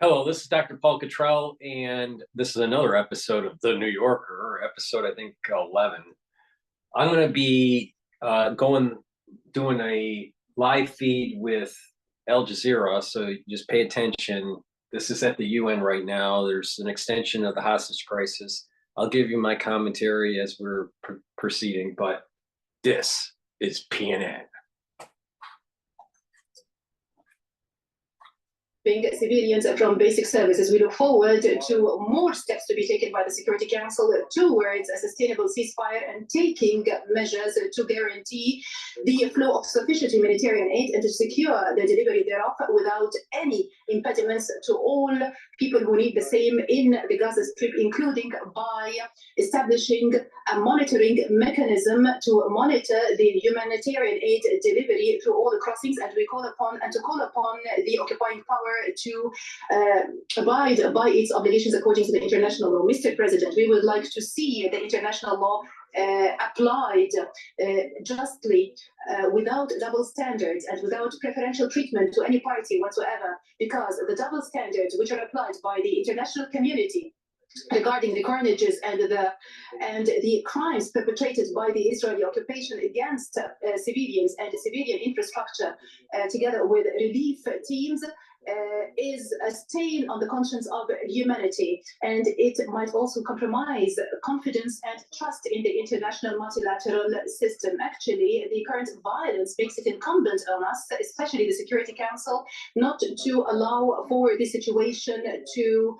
Hello, this is Dr. Paul Cottrell, and this is another episode of The New Yorker, episode I think 11. I'm going to be doing a live feed with Al Jazeera, so just pay attention. This is at the UN right now. There's an extension of the hostage crisis. I'll give you my commentary as we're proceeding, but this is PNN. Civilians from basic services. We look forward to more steps to be taken by the Security Council towards a sustainable ceasefire and taking measures to guarantee the flow of sufficient humanitarian aid and to secure the delivery thereof without any impediments to all people who need the same in the Gaza Strip, including by establishing a monitoring mechanism to monitor the humanitarian aid delivery through all the crossings. And we call upon the occupying power to abide by its obligations according to the international law. Mr. President, we would like to see the international law applied justly, without double standards and without preferential treatment to any party whatsoever, because the double standards which are applied by the international community regarding the carnages and the crimes perpetrated by the Israeli occupation against civilians and civilian infrastructure, together with relief teams, is a stain on the conscience of humanity, and it might also compromise confidence and trust in the international multilateral system. Actually, the current violence makes it incumbent on us, especially the Security Council, not to allow for this situation to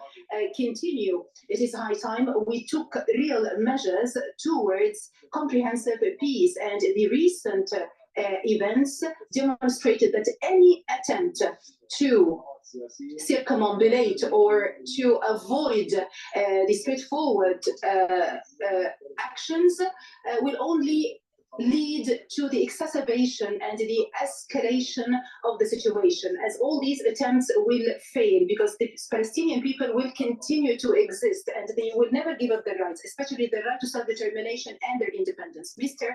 continue. It is high time we took real measures towards comprehensive peace, and the recent events demonstrated that any attempt to circumambulate or to avoid the straightforward actions will only lead to the exacerbation and the escalation of the situation, as all these attempts will fail, because the Palestinian people will continue to exist and they will never give up their rights, especially the right to self-determination and their independence. Mr.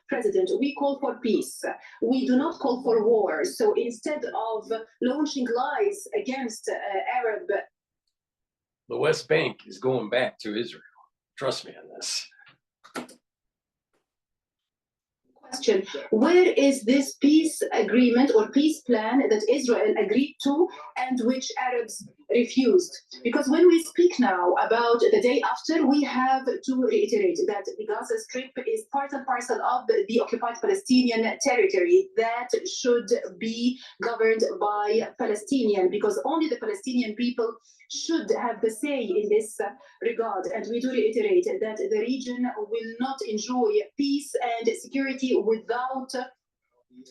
President, we call for peace. We do not call for war. So instead of launching lies against Arab... The West Bank is going back to Israel. Trust me on this. Question: where is this peace agreement or peace plan that Israel agreed to and which Arabs refused? Because when we speak now about the day after, we have to reiterate that the Gaza Strip is part and parcel of the occupied Palestinian territory that should be governed by Palestinians, because only the Palestinian people should have the say in this regard. And we do reiterate that the region will not enjoy peace and security without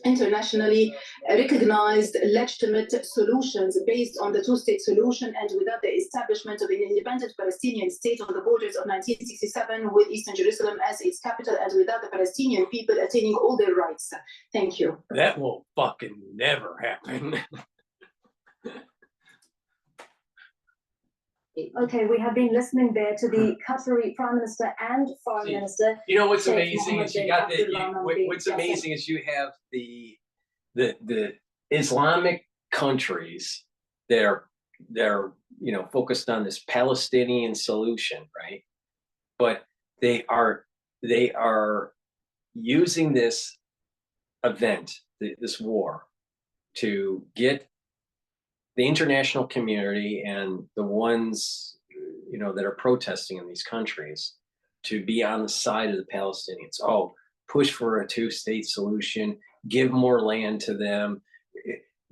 internationally recognized legitimate solutions based on the two-state solution, and without the establishment of an independent Palestinian state on the borders of 1967 with Eastern Jerusalem as its capital, and without the Palestinian people attaining all their rights. Thank you. That will fucking never happen. Okay, we have been listening there to the Qatari Prime Minister and Foreign Minister. You know what's amazing is you got what's amazing is you have the Islamic countries that are focused on this Palestinian solution, right? But they are using this event, this war, to get the international community and the ones that are protesting in these countries to be on the side of the Palestinians. Oh, push for a two-state solution, give more land to them.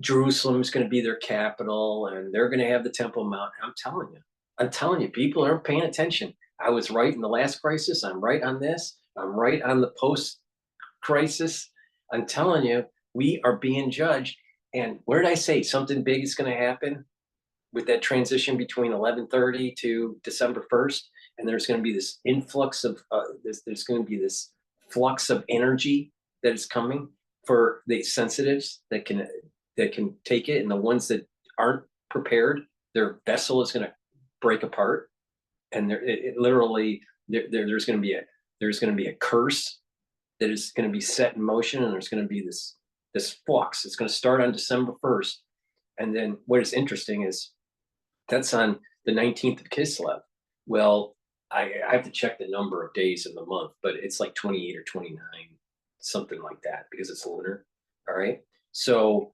Jerusalem is going to be their capital, and they're going to have the Temple Mount. I'm telling you, people aren't paying attention. I was right in the last crisis. I'm right on this. I'm right on the post-crisis. I'm telling you, we are being judged. And where did I say something big is going to happen with that transition between 11/30 to December 1st? And there's going to be this influx of there's going to be this flux of energy that is coming for the sensitives that can take it, and the ones that aren't prepared, their vessel is going to break apart, and there's going to be a curse that is going to be set in motion, and there's going to be this flux. It's going to start on December 1st. And then what is interesting is That's on the 19th of Kislev. Well, I have to check the number of days in the month, but it's like 28 or 29, something like that, because it's lunar. All right. So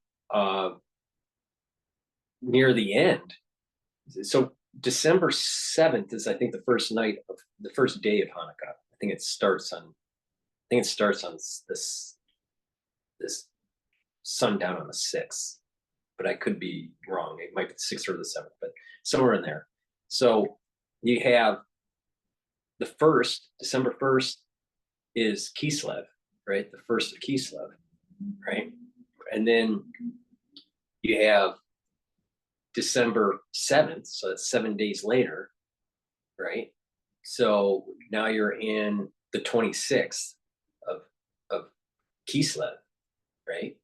near the end, so December 7th is, I think, the first night of the first day of Hanukkah. I think it starts on this sundown on the 6th, but I could be wrong. It might be the 6th or the 7th, but somewhere in there. So you have the first, December 1st is Kislev, right? The first of Kislev, right? And then you have December 7th, so that's 7 days later, right? So now you're in the 26th of Kislev, right?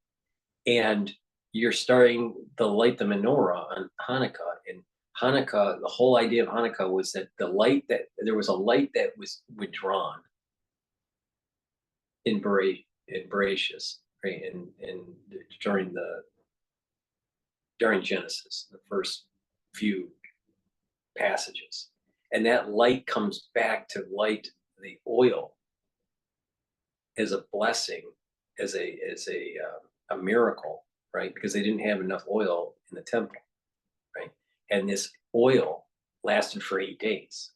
And you're starting to light the menorah on Hanukkah. And Hanukkah, the whole idea of Hanukkah was that there was a light that was withdrawn in Bereshit, right? And during Genesis, the first few passages. And that light comes back to light the oil as a blessing, as a miracle, right? Because they didn't have enough oil in the temple, right? And this oil lasted for 8 days.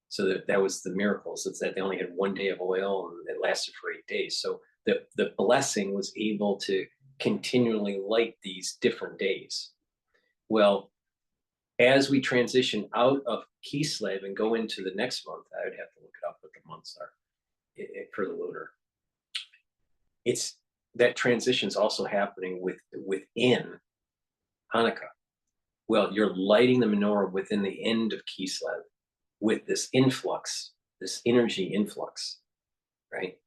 So that was the miracles. It's that they only had 1 day of oil and it lasted for 8 days. So the blessing was able to continually light these different days. Well, as we transition out of Kislev and go into the next month, I would have to look it up what the months are for the lunar. It's that transition is also happening within Hanukkah. Well, you're lighting the menorah within the end of Kislev with this influx, this energy influx, right?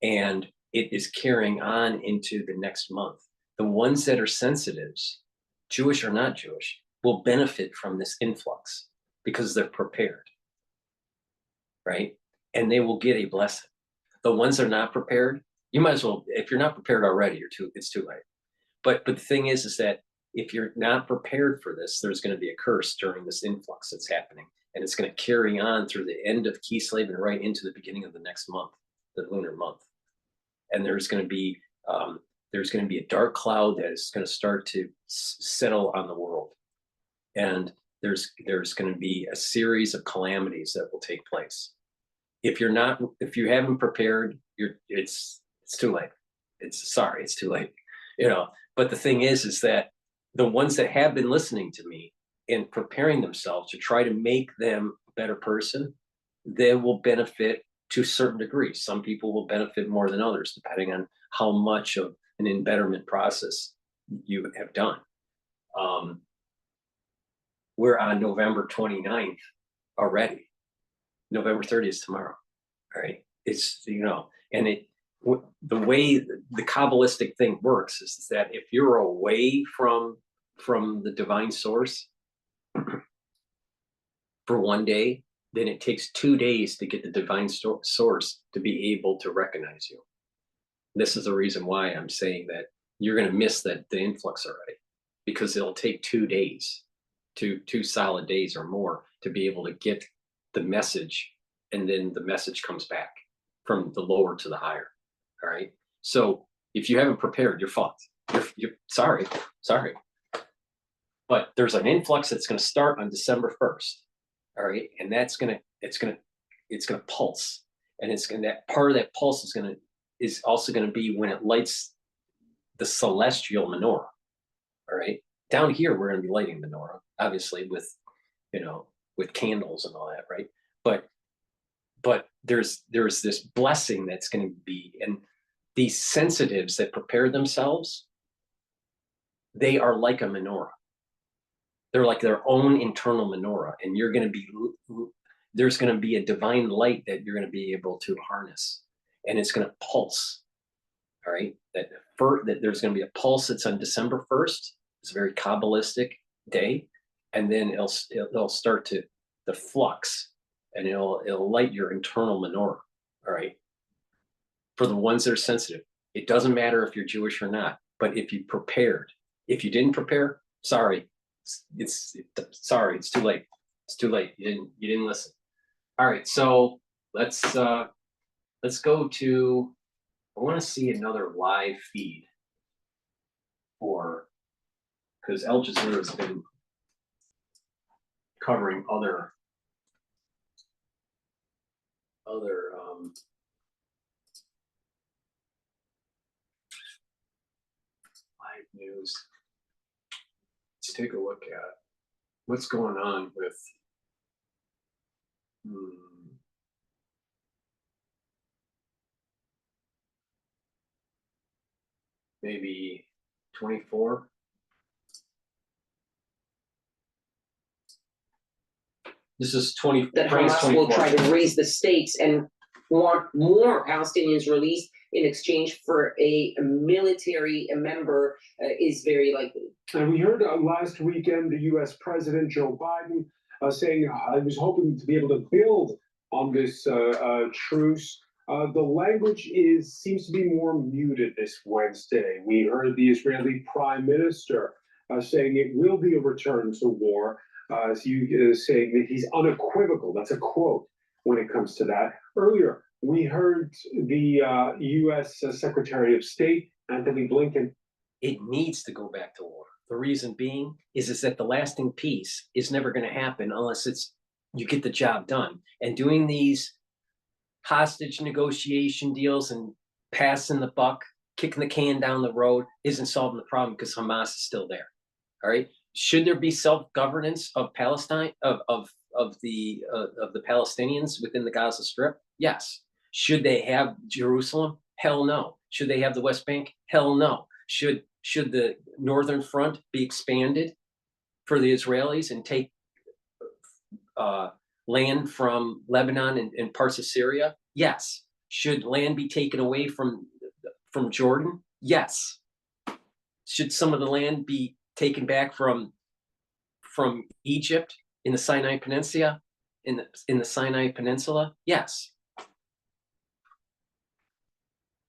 And it is carrying on into the next month. The ones that are sensitives, Jewish or not Jewish, will benefit from this influx because they're prepared, right? And they will get a blessing. The ones that are not prepared, you might as well, if you're not prepared already, it's too late. But the thing is that if you're not prepared for this, there's going to be a curse during this influx that's happening. And it's going to carry on through the end of Kislev and right into the beginning of the next month, the lunar month. And there's going to be a dark cloud that is going to start to settle on the world. And there's going to be a series of calamities that will take place. If you haven't prepared, it's too late. It's too late. But the thing is that the ones that have been listening to me and preparing themselves to try to make them a better person, they will benefit to a certain degree. Some people will benefit more than others, depending on how much of an embetterment process you have done. We're on November 29th already. November 30th is tomorrow. All right. It's, and the way the Kabbalistic thing works is that if you're away from the divine source for 1 day, then it takes 2 days to get the divine source to be able to recognize you. This is the reason why I'm saying that you're going to miss the influx already, because it'll take 2 days, two solid days or more to be able to get the message, and then the message comes back from the lower to the higher. All right. So if you haven't prepared, you're fucked. You're sorry. But there's an influx that's going to start on December 1st. All right. And it's going to pulse. And that part of that pulse is also going to be when it lights the celestial menorah. All right. Down here, we're going to be lighting menorah, obviously, with candles and all that. Right. But there's this blessing that's going to be, and these sensitives that prepare themselves, they are like a menorah. They're like their own internal menorah, and there's going to be a divine light that you're going to be able to harness, and it's going to pulse. All right, that there's going to be a pulse that's on December 1st. It's a very Kabbalistic day, and then it'll start to the flux, and it'll light your internal menorah. All right, for the ones that are sensitive, it doesn't matter if you're Jewish or not, but if you prepared. If you didn't prepare, sorry, sorry, it's too late. It's too late. You didn't listen. All right, so let's go to. I want to see another live feed because Al Jazeera has been covering other live news. Let's take a look at what's going on with maybe 24. This is 20. That Hamas will try to raise the stakes and want more Palestinians released in exchange for a military member is very likely. And we heard last weekend the U.S. President Joe Biden saying I was hoping to be able to build on this truce. The language seems to be more muted this Wednesday. We heard the Israeli Prime Minister saying it will be a return to war. Saying that he's unequivocal. That's a quote when it comes to that. Earlier, we heard the U.S. Secretary of State, Anthony Blinken. It needs to go back to war. The reason being is that the lasting peace is never going to happen unless you get the job done. And doing these hostage negotiation deals and passing the buck, kicking the can down the road isn't solving the problem because Hamas is still there. All right. Should there be self-governance of Palestine of the Palestinians within the Gaza Strip? Yes. Should they have Jerusalem? Hell no. Should they have the West Bank? Hell no. Should the Northern Front be expanded for the Israelis and take land from Lebanon and parts of Syria? Yes. Should land be taken away from Jordan? Yes. Should some of the land be taken back from Egypt in the Sinai Peninsula? In the Sinai Peninsula? Yes.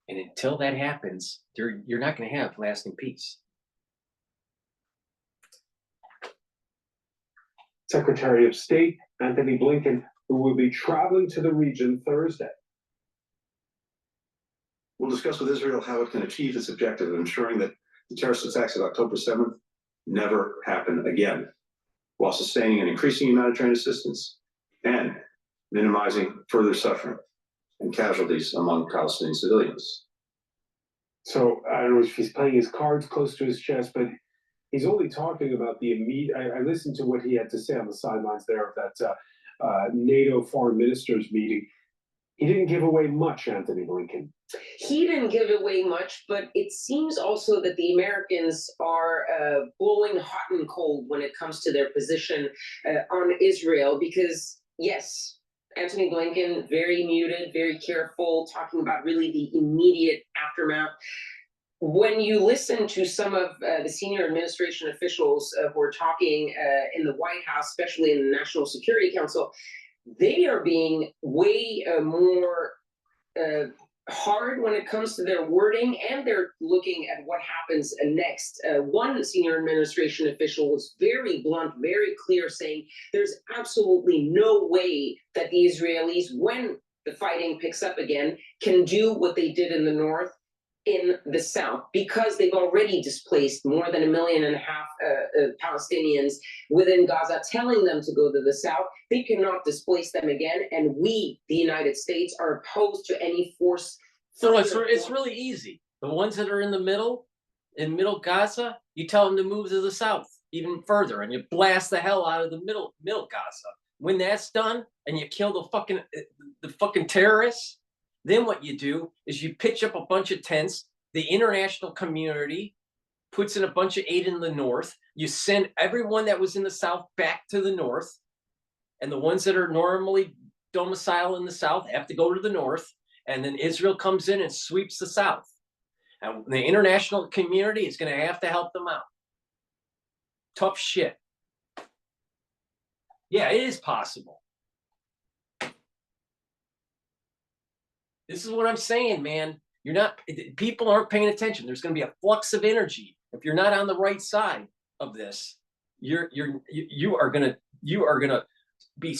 And until that happens, you're not going to have lasting peace. Secretary of State Anthony Blinken, who will be traveling to the region Thursday. We'll discuss with Israel how it can achieve its objective of ensuring that the terrorist attacks of October 7th never happen again, while sustaining and increasing humanitarian assistance and minimizing further suffering and casualties among Palestinian civilians. So I don't know if he's playing his cards close to his chest, but he's only talking about the immediate. I listened to what he had to say on the sidelines there of that NATO foreign ministers meeting. He didn't give away much, Anthony Blinken. He didn't give away much, but it seems also that the Americans are blowing hot and cold when it comes to their position on Israel, because, yes, Anthony Blinken, very muted, very careful, talking about really the immediate aftermath. When you listen to some of the senior administration officials who are talking in the White House, especially in the National Security Council, they are being way more hard when it comes to their wording, and they're looking at what happens next. One senior administration official was very blunt, very clear, saying there's absolutely no way that the Israelis, when the fighting picks up again, can do what they did in the north in the south, because they've already displaced more than 1.5 million Palestinians within Gaza, telling them to go to the south. They cannot displace them again, and we, the United States, are opposed to any force. So it's really easy. The ones that are in the middle, in middle Gaza, you tell them to move to the south even further, and you blast the hell out of the middle Gaza. When that's done, and you kill the fucking terrorists, then what you do is you pitch up a bunch of tents. The international community puts in a bunch of aid in the north. You send everyone that was in the south back to the north. And the ones that are normally domiciled in the south have to go to the north. And then Israel comes in and sweeps the south. And the international community is going to have to help them out. Tough shit. Yeah, it is possible. This is what I'm saying, man. People aren't paying attention. There's going to be a flux of energy. If you're not on the right side of this, you are gonna be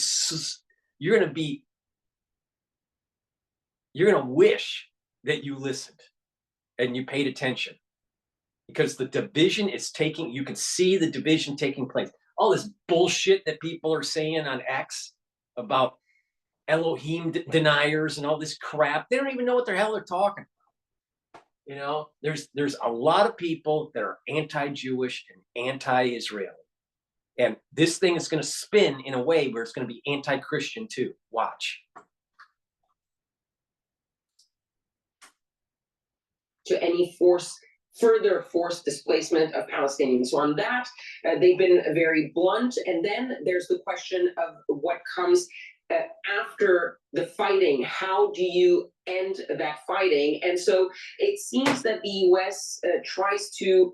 you're gonna wish that you listened and you paid attention, because the division is taking. You can see the division taking place. All this bullshit that people are saying on X about Elohim deniers and all this crap. They don't even know what the hell they're talking about. You know, there's a lot of people that are anti-Jewish and anti-Israel. And this thing is going to spin in a way where it's going to be anti-Christian too. Watch. To any further forced displacement of Palestinians. So on that, they've been very blunt. And then there's the question of what comes after the fighting. How do you end that fighting? And so it seems that the U.S. Tries to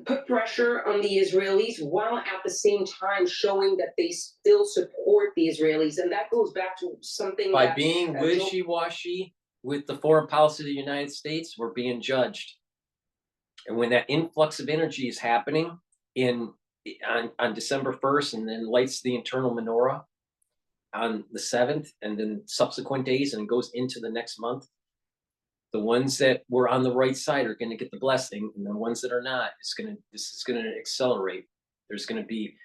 put pressure on the Israelis while at the same time showing that they still support the Israelis. And that goes back to something By that, being wishy-washy with the foreign policy of the United States, we're being judged. And when that influx of energy is happening on December 1st, and then lights the internal menorah on the 7th, and then subsequent days, and it goes into the next month, the ones that were on the right side are going to get the blessing, and the ones that are not, this is going to accelerate. There's going to be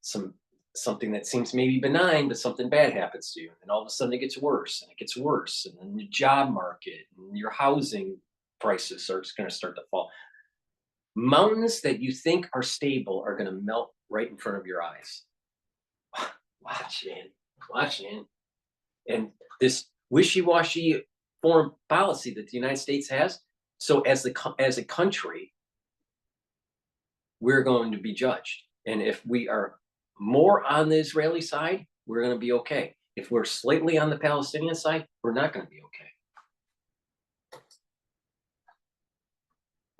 something that seems maybe benign, but something bad happens to you, and all of a sudden it gets worse, and it gets worse, and then the job market and your housing prices are going to start to fall. Mountains that you think are stable are going to melt right in front of your eyes. Watch, man. And this wishy-washy foreign policy that the United States has. So as a country, we're going to be judged. And if we are more on the Israeli side, we're going to be okay. If we're slightly on the Palestinian side, we're not going to be okay.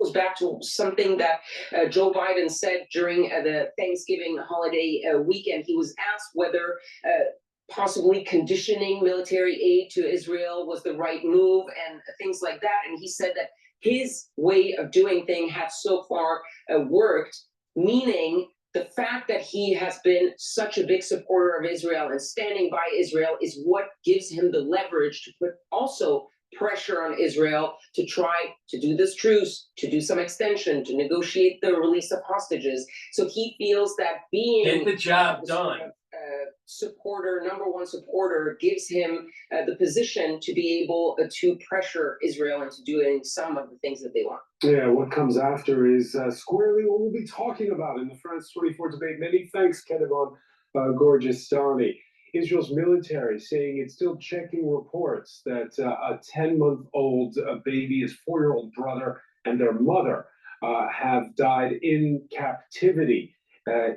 Goes back to something that Joe Biden said during the Thanksgiving holiday weekend. He was asked whether possibly conditioning military aid to Israel was the right move and things like that. And he said that his way of doing things had so far worked, meaning the fact that he has been such a big supporter of Israel and standing by Israel is what gives him the leverage to put also pressure on Israel to try to do this truce, to do some extension, to negotiate the release of hostages. So he feels that being get the job done. Number one supporter, gives him the position to be able to pressure Israel into doing some of the things that they want. Yeah, what comes after is squarely what we'll be talking about in the France 24 debate. Many thanks, Kedevan Gorgistani. Israel's military saying it's still checking reports that a 10-month-old baby, his 4-year-old brother, and their mother have died in captivity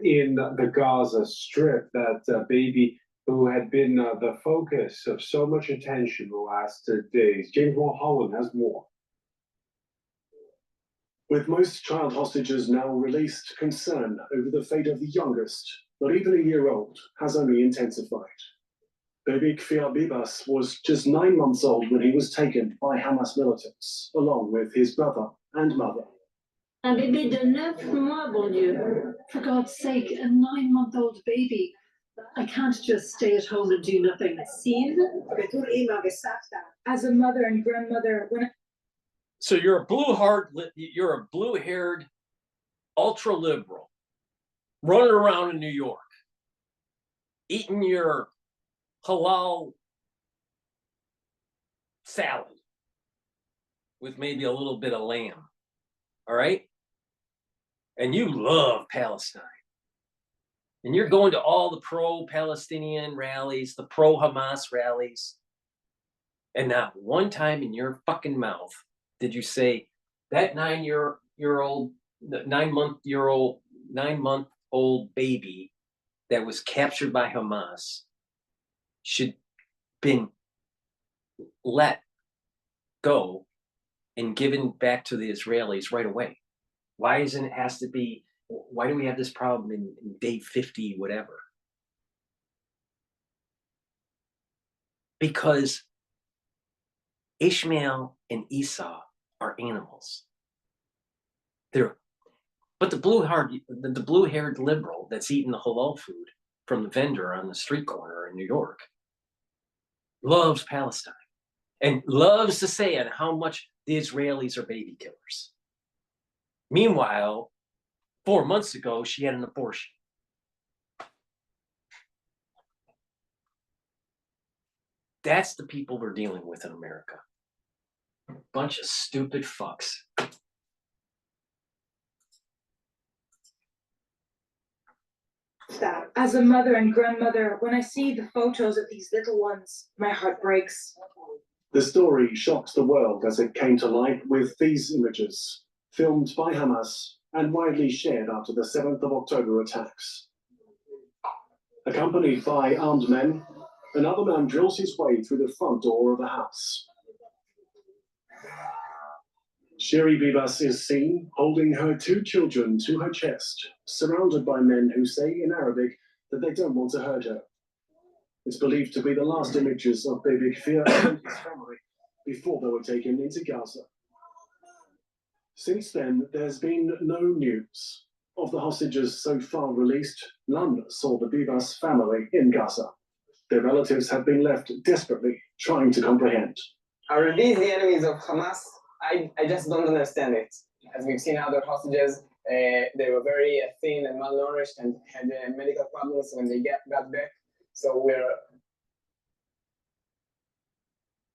in the Gaza Strip. That baby who had been the focus of so much attention the last days. James Mulholland has more. With most child hostages now released, concern over the fate of the youngest, not even a year old, has only intensified. Baby Kfir Bibas was just 9 months old when he was taken by Hamas militants, along with his brother and mother. Un bébé de 9 mois, bon Dieu. For God's sake, a 9-month-old baby. I can't just stay at home and do nothing. As a mother and grandmother, So you're a blue-haired, ultra-liberal, running around in New York, eating your halal salad with maybe a little bit of lamb, all right? And you love Palestine. And you're going to all the pro-Palestinian rallies, the pro-Hamas rallies, and not one time in your fucking mouth did you say that 9-month-old baby that was captured by Hamas should been let go and given back to the Israelis right away? Why isn't it has to be? Why do we have this problem in day 50, whatever? Because Ishmael and Esau are animals. They're But the blue-haired liberal that's eating the halal food from the vendor on the street corner in New York loves Palestine and loves to say on how much the Israelis are baby killers. Meanwhile, 4 months ago, she had an abortion. That's the people we're dealing with in America. Bunch of stupid fucks. That as a mother and grandmother, when I see the photos of these little ones, my heart breaks. The story shocked the world as it came to light with these images, filmed by Hamas and widely shared after the 7th of October attacks. Accompanied by armed men, another man drills his way through the front door of the house. Shiri Bibas is seen holding her 2 children to her chest, surrounded by men who say in Arabic that they don't want to hurt her. It's believed to be the last images of baby Kfir and his family before they were taken into Gaza. Since then, there's been no news. Of the hostages so far released, none saw the Bibas family in Gaza. Their relatives have been left desperately trying to comprehend. Are these the enemies of Hamas? I just don't understand it. As we've seen other hostages, they were very thin and malnourished and had medical problems when they got back. So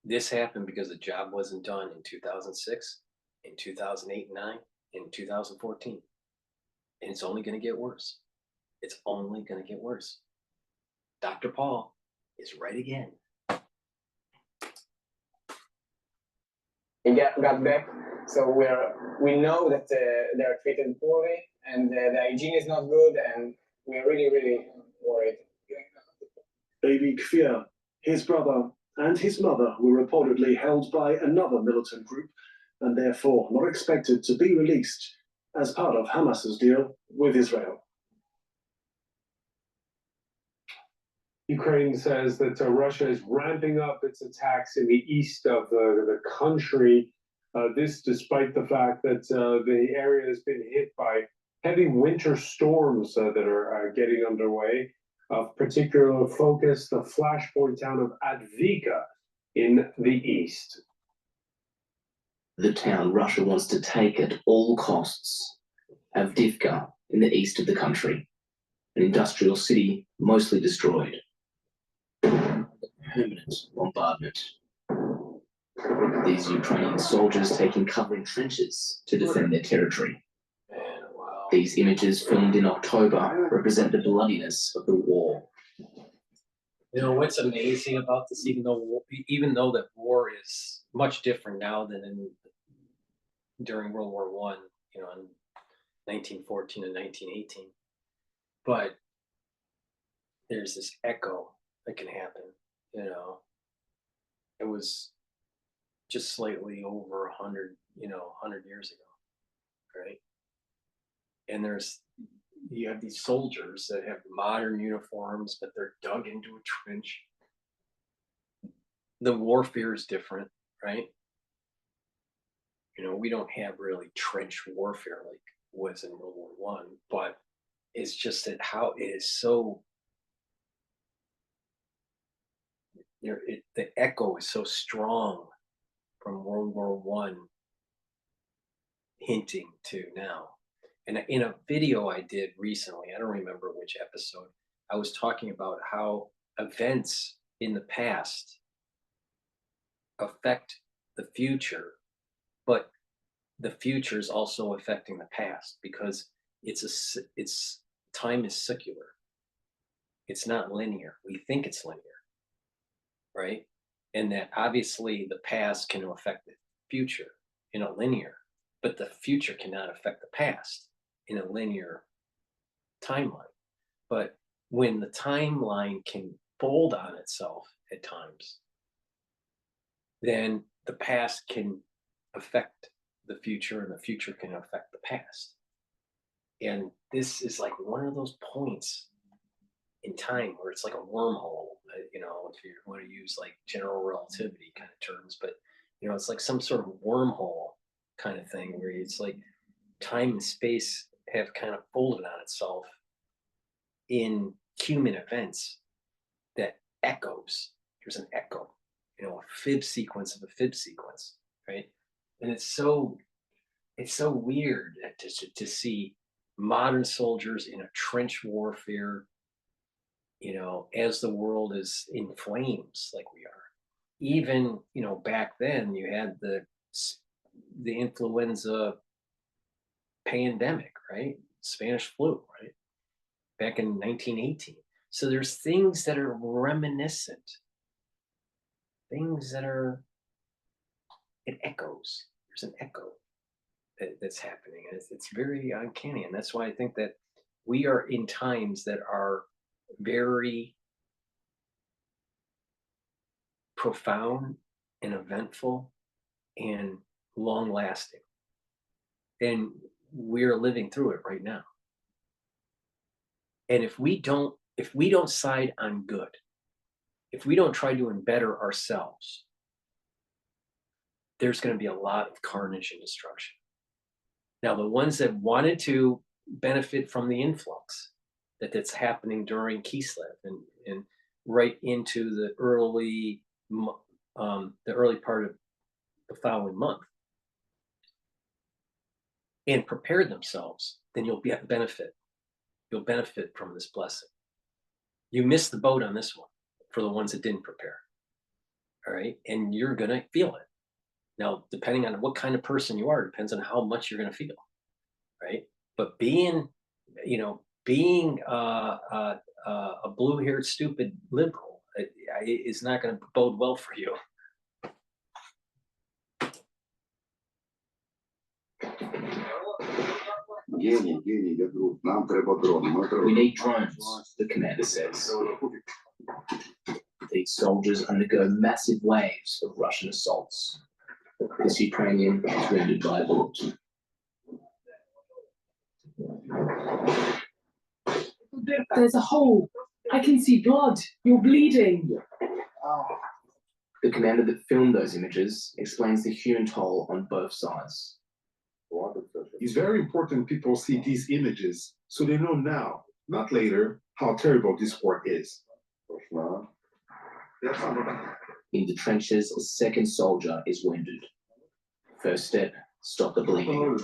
This happened because the job wasn't done in 2006, in 2008 and 9, in 2014. And it's only going to get worse. It's only going to get worse. Dr. Paul is right again. they got back. So we know that they're treated poorly and the hygiene is not good, and we're really, really worried. Baby Kfir, his brother, and his mother were reportedly held by another militant group and therefore not expected to be released as part of Hamas's deal with Israel. Ukraine says that Russia is ramping up its attacks in the east of the country. This despite the fact that the area has been hit by heavy winter storms that are getting underway. Of particular focus, the flashpoint town of Advika in the east. The town Russia wants to take at all costs, Avdiivka in the east of the country, an industrial city mostly destroyed. Permanent bombardment. These Ukrainian soldiers taking cover in trenches to defend their territory. These images filmed in October represent the bloodiness of the war. You know what's amazing about this, even though that war is much different now than during World War I, in 1914 and 1918, but there's this echo that can happen. It was just slightly over 100 years ago, right? And you have these soldiers that have modern uniforms, but they're dug into a trench. The warfare is different, right? We don't have really trench warfare like was in World War I, but it's just that how it is so, the echo is so strong from World War I hinting to now. And in a video I did recently, I don't remember which episode, I was talking about how events in the past affect the future, but the future is also affecting the past because time is circular. It's not linear. We think it's linear, right? And that obviously the past can affect the future in a linear, but the future cannot affect the past in a linear timeline. But when the timeline can fold on itself at times, then the past can affect the future and the future can affect the past. And this is like one of those points in time where it's like a wormhole, if you want to use like general relativity kind of terms, but it's like some sort of wormhole kind of thing where it's like time and space have kind of folded on itself in human events that echoes. There's an echo, a fib sequence of a fib sequence, right? And it's so weird to see modern soldiers in a trench warfare, as the world is in flames like we are. Even, back then you had the influenza pandemic, right? Spanish flu, right? Back in 1918. So there's things that are reminiscent, things that are, it echoes. There's an echo that's happening. And it's very uncanny. And that's why I think that we are in times that are very profound and eventful and long lasting. And we're living through it right now. And if we don't side on good, if we don't try to better ourselves, there's going to be a lot of carnage and destruction. Now, the ones that wanted to benefit from the influx that's happening during Kislev and right into the early part of the following month, and prepared themselves, then you'll benefit. You'll benefit from this blessing. You missed the boat on this one for the ones that didn't prepare. All right. And you're going to feel it. Now, depending on what kind of person you are, depends on how much you're going to feel. Right. But being a blue-haired, stupid liberal is not going to bode well for you. We need drones, the commander says. These soldiers undergo massive waves of Russian assaults. This Ukrainian is wounded by a bullet. There's a hole. I can see blood. You're bleeding. The commander that filmed those images explains the human toll on both sides. It's very important people see these images so they know now, not later, how terrible this war is. In the trenches, a second soldier is wounded. First step, stop the bleeding.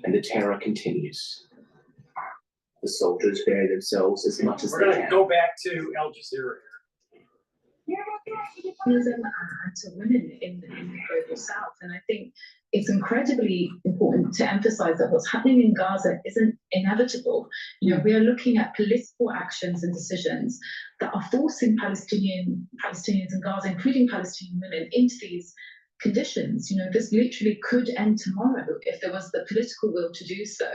And the terror continues. The soldiers bury themselves as much as they can. We're going to go back to Al Jazeera here. And to women in the global south. And I think it's incredibly important to emphasize that what's happening in Gaza isn't inevitable. We are looking at political actions and decisions that are forcing Palestinians in Gaza, including Palestinian women, into these conditions. This literally could end tomorrow if there was the political will to do so.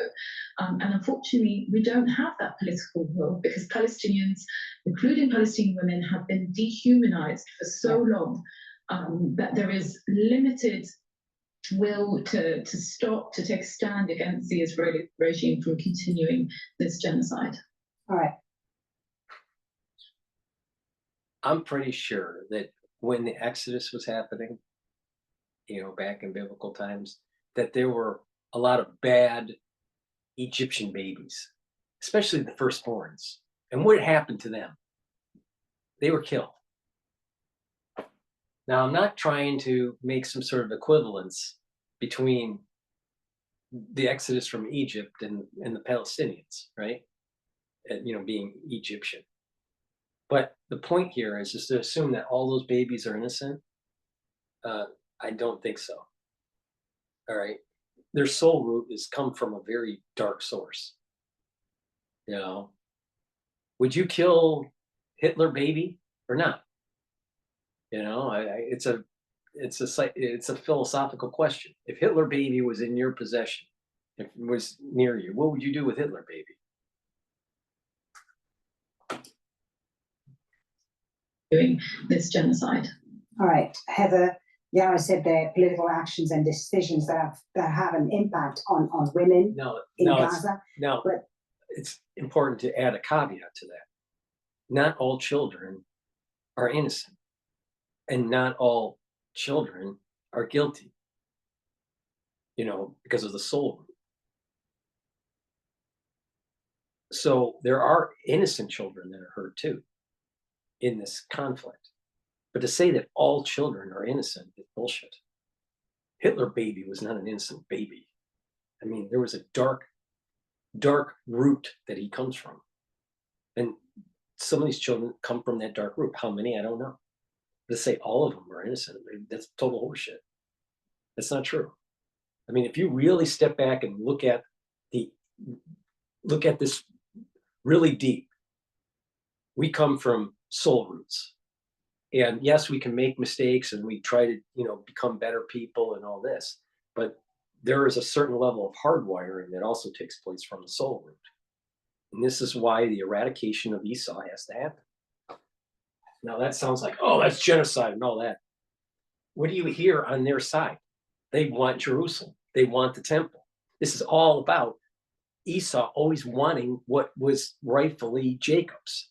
And unfortunately, we don't have that political will because Palestinians, including Palestinian women, have been dehumanized for so long that there is limited will to take a stand against the Israeli regime from continuing this genocide. All right. I'm pretty sure that when the Exodus was happening, back in biblical times, that there were a lot of bad Egyptian babies, especially the firstborns. And what happened to them? They were killed. Now, I'm not trying to make some sort of equivalence between the Exodus from Egypt and the Palestinians, right? Being Egyptian. But the point here is just to assume that all those babies are innocent. I don't think so. All right. Their soul root has come from a very dark source. Would you kill Hitler baby or not? It's a philosophical question. If Hitler baby was in your possession, if it was near you, what would you do with Hitler baby? Doing this genocide. All right, Heather. Yara said there political actions and decisions that have an impact on women in Gaza. But it's important to add a caveat to that. Not all children are innocent, and not all children are guilty. because of the soul root. So there are innocent children that are hurt too in this conflict. But to say that all children are innocent is bullshit. Hitler baby was not an innocent baby. I mean, there was a dark root that he comes from. And some of these children come from that dark root. How many? I don't know. To say all of them are innocent, that's total horseshit. That's not true. I mean, if you really step back and look at this really deep, we come from soul roots. And yes, we can make mistakes and we try to, become better people and all this, but there is a certain level of hardwiring that also takes place from the soul root. And this is why the eradication of Esau has to happen. Now that sounds like, oh, that's genocide and all that. What do you hear on their side? They want Jerusalem. They want the temple. This is all about Esau always wanting what was rightfully Jacob's.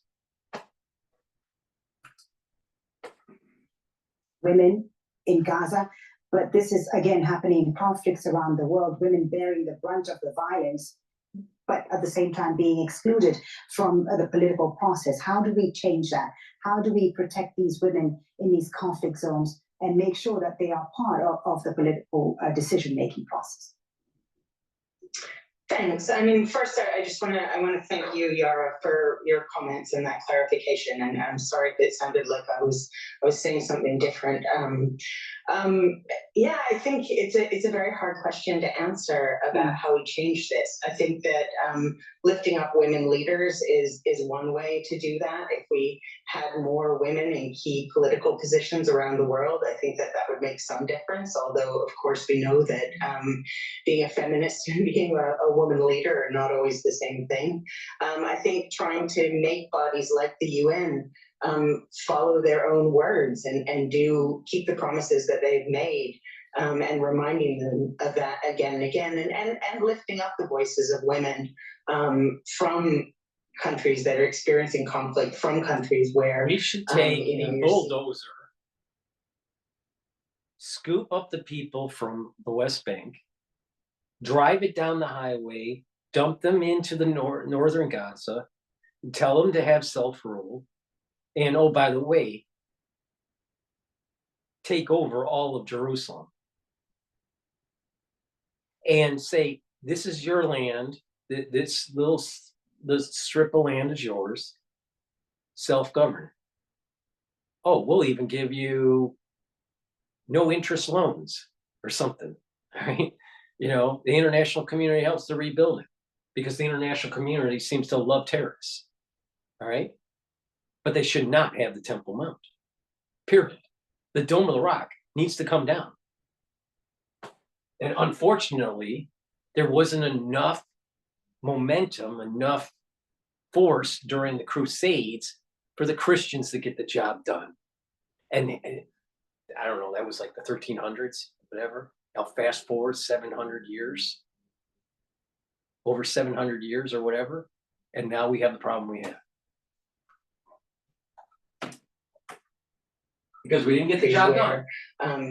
Women in Gaza, but this is again happening in conflicts around the world, women bearing the brunt of the violence, but at the same time being excluded from the political process. How do we change that? How do we protect these women in these conflict zones and make sure that they are part of the political decision-making process? Thanks. I mean, first, I want to thank you, Yara, for your comments and that clarification. And I'm sorry if it sounded like I was saying something different. Yeah, I think it's a very hard question to answer about how we change this. I think that lifting up women leaders is one way to do that. If we had more women in key political positions around the world, I think that would make some difference. Although, of course, we know that being a feminist and being a woman leader are not always the same thing. I think trying to make bodies like the UN follow their own words and keep the promises that they've made, and reminding them of that again and again, and lifting up the voices of women from countries that are experiencing conflict, from countries where we should take a bulldozer, scoop up the people from the West Bank, drive it down the highway, dump them into the northern Gaza, and tell them to have self-rule. And oh, by the way, take over all of Jerusalem and say, this is your land, this strip of land is yours, self-govern. Oh, we'll even give you no interest loans or something, right? The international community helps to rebuild it because the international community seems to love terrorists, all right? But they should not have the Temple Mount, period. The Dome of the Rock needs to come down. And unfortunately, there wasn't enough momentum, enough force during the Crusades for the Christians to get the job done. And I don't know, that was like the 1300s, whatever. Now fast forward 700 years, over 700 years or whatever, and now we have the problem we have. Because we didn't get the job done.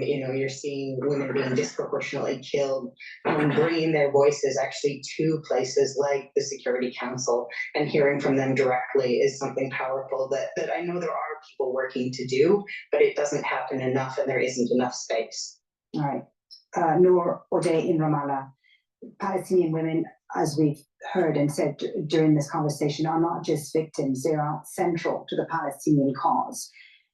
You're seeing women being disproportionately killed, bringing their voices actually to places like the Security Council and hearing from them directly is something powerful that I know there are people working to do, but it doesn't happen enough and there isn't enough space. All right. Noor O'Day in Ramallah, Palestinian women, as we've heard and said during this conversation, are not just victims, they are central to the Palestinian cause.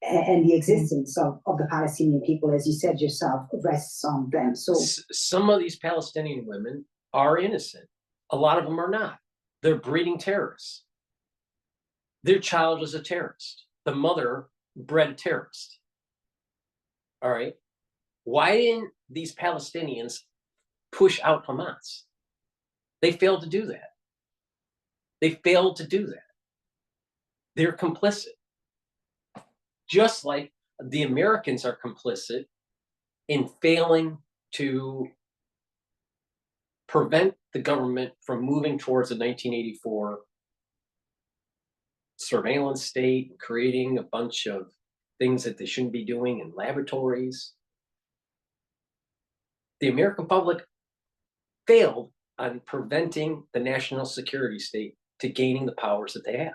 And the existence of the Palestinian people, as you said yourself, rests on them. So some of these Palestinian women are innocent. A lot of them are not. They're breeding terrorists. Their child is a terrorist. The mother bred a terrorist. All right. Why didn't these Palestinians push out Hamas? They failed to do that. They failed to do that. They're complicit. Just like the Americans are complicit in failing to prevent the government from moving towards the 1984 surveillance state, creating a bunch of things that they shouldn't be doing in laboratories. The American public failed on preventing the national security state to gaining the powers that they have.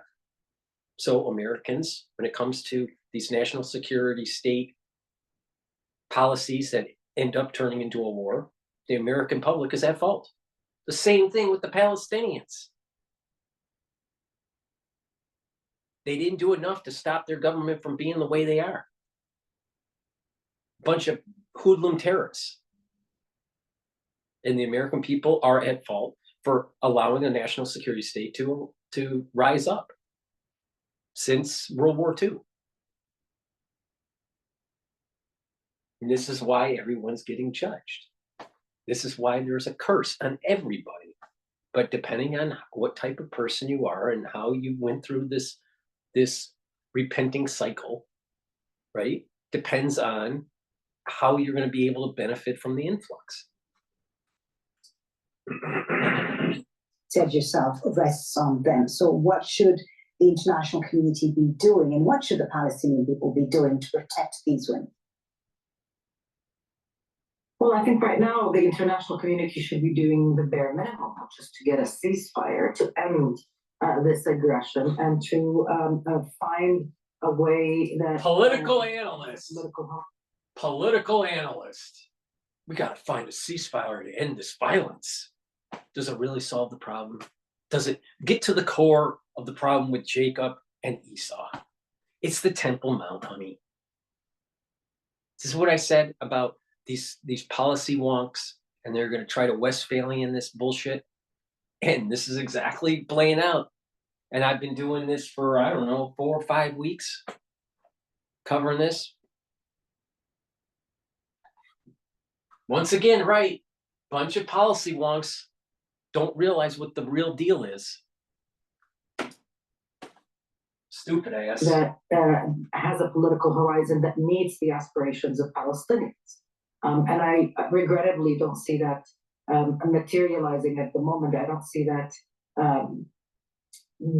So Americans, when it comes to these national security state policies that end up turning into a war, the American public is at fault. The same thing with the Palestinians. They didn't do enough to stop their government from being the way they are. Bunch of hoodlum terrorists. And the American people are at fault for allowing a national security state to rise up since World War II. And this is why everyone's getting judged. This is why there's a curse on everybody. But depending on what type of person you are and how you went through this repenting cycle, right, depends on how you're going to be able to benefit from the influx. Said yourself, rests on them. So what should the international community be doing, and what should the Palestinian people be doing to protect these women? Well, I think right now the international community should be doing the bare minimum, which is to get a ceasefire to end this aggression and to find a way that political analyst. We got to find a ceasefire to end this violence. Does it really solve the problem? Does it get to the core of the problem with Jacob and Esau? It's the Temple Mount, honey. This is what I said about these policy wonks, and they're going to try to Westphalian this bullshit. And this is exactly playing out. And I've been doing this for, I don't know, 4 or 5 weeks, covering this. Once again, right, bunch of policy wonks don't realize what the real deal is. Stupid ass. That has a political horizon that meets the aspirations of Palestinians. And I regrettably don't see that materializing at the moment. I don't see that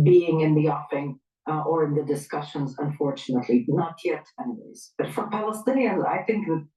being in the offing or in the discussions, unfortunately. Not yet, anyways. But for Palestinians, I think that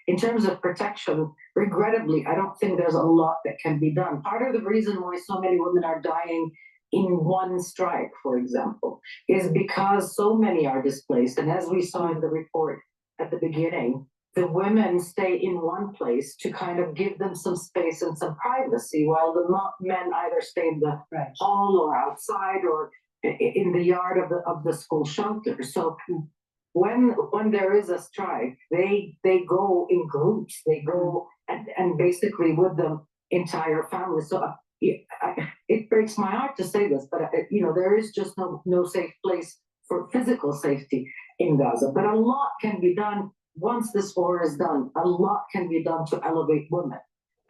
in terms of protection, regrettably, I don't think there's a lot that can be done. Part of the reason why so many women are dying in one strike, for example, is because so many are displaced. And as we saw in the report at the beginning, the women stay in one place to kind of give them some space and some privacy, while the men either stay in the hall or outside or in the yard of the school shelter. So when there is a strike, they go in groups. They go and basically with them entire families. So it breaks my heart to say this, but there is just no safe place for physical safety in Gaza. But a lot can be done once this war is done. A lot can be done to elevate women,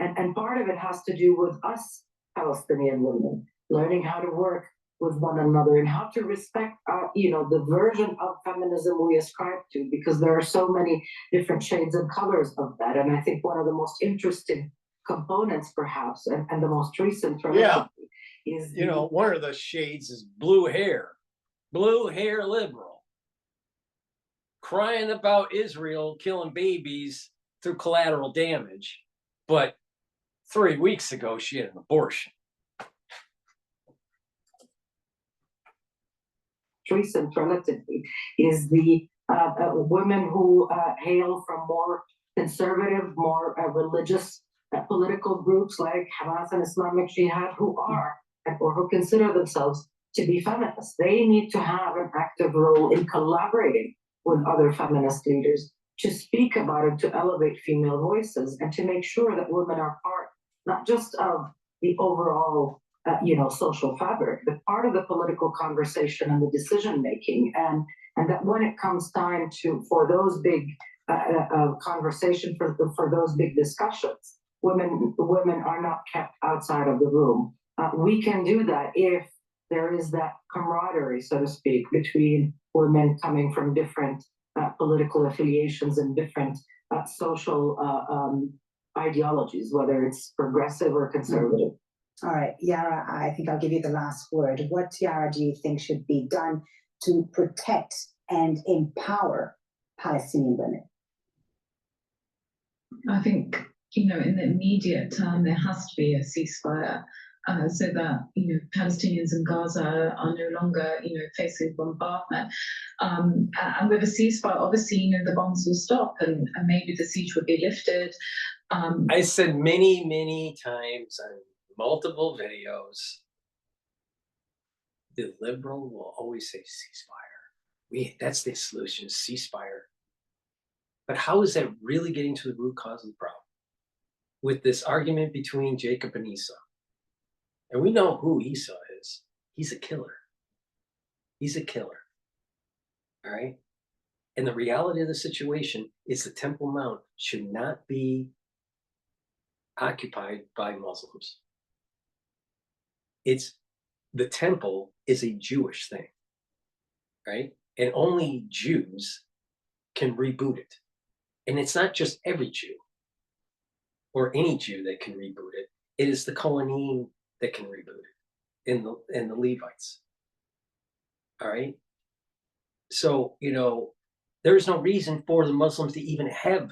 and part of it has to do with us Palestinian women learning how to work with one another and how to respect the version of feminism we ascribe to, because there are so many different shades and colors of that. And I think one of the most interesting components, perhaps, and the most recent is one of the shades is blue hair liberal, crying about Israel killing babies through collateral damage, but 3 weeks ago she had an abortion. Recent relatively is the women who hail from more conservative, more religious political groups like Hamas and Islamic Jihad, who are or who consider themselves to be feminists. They need to have an active role in collaborating with other feminist leaders to speak about it, to elevate female voices, and to make sure that women are part not just of the overall social fabric, but part of the political conversation and the decision making, and that when it comes time for those big conversation, for those big discussions, women are not kept outside of the room. We can do that if there is that camaraderie, so to speak, between women coming from different political affiliations and different social ideologies, whether it's progressive or conservative. All right, Yara, I think I'll give you the last word. What, Yara, do you think should be done to protect and empower Palestinian women? I think in the immediate term, there has to be a ceasefire. So that Palestinians in Gaza are no longer facing bombardment, and with a ceasefire, obviously the bombs will stop, and maybe the siege would be lifted. I said many times on multiple videos, the liberal will always say ceasefire. That's the solution, ceasefire. But how is that really getting to the root cause of the problem? With this argument between Jacob and Esau. And we know who Esau is. He's a killer. He's a killer. All right? And the reality of the situation is the Temple Mount should not be occupied by Muslims. The temple is a Jewish thing, right? And only Jews can reboot it. And it's not just every Jew or any Jew that can reboot it. It is the Kohanim that can reboot it, and the Levites. All right. So, there is no reason for the Muslims to even have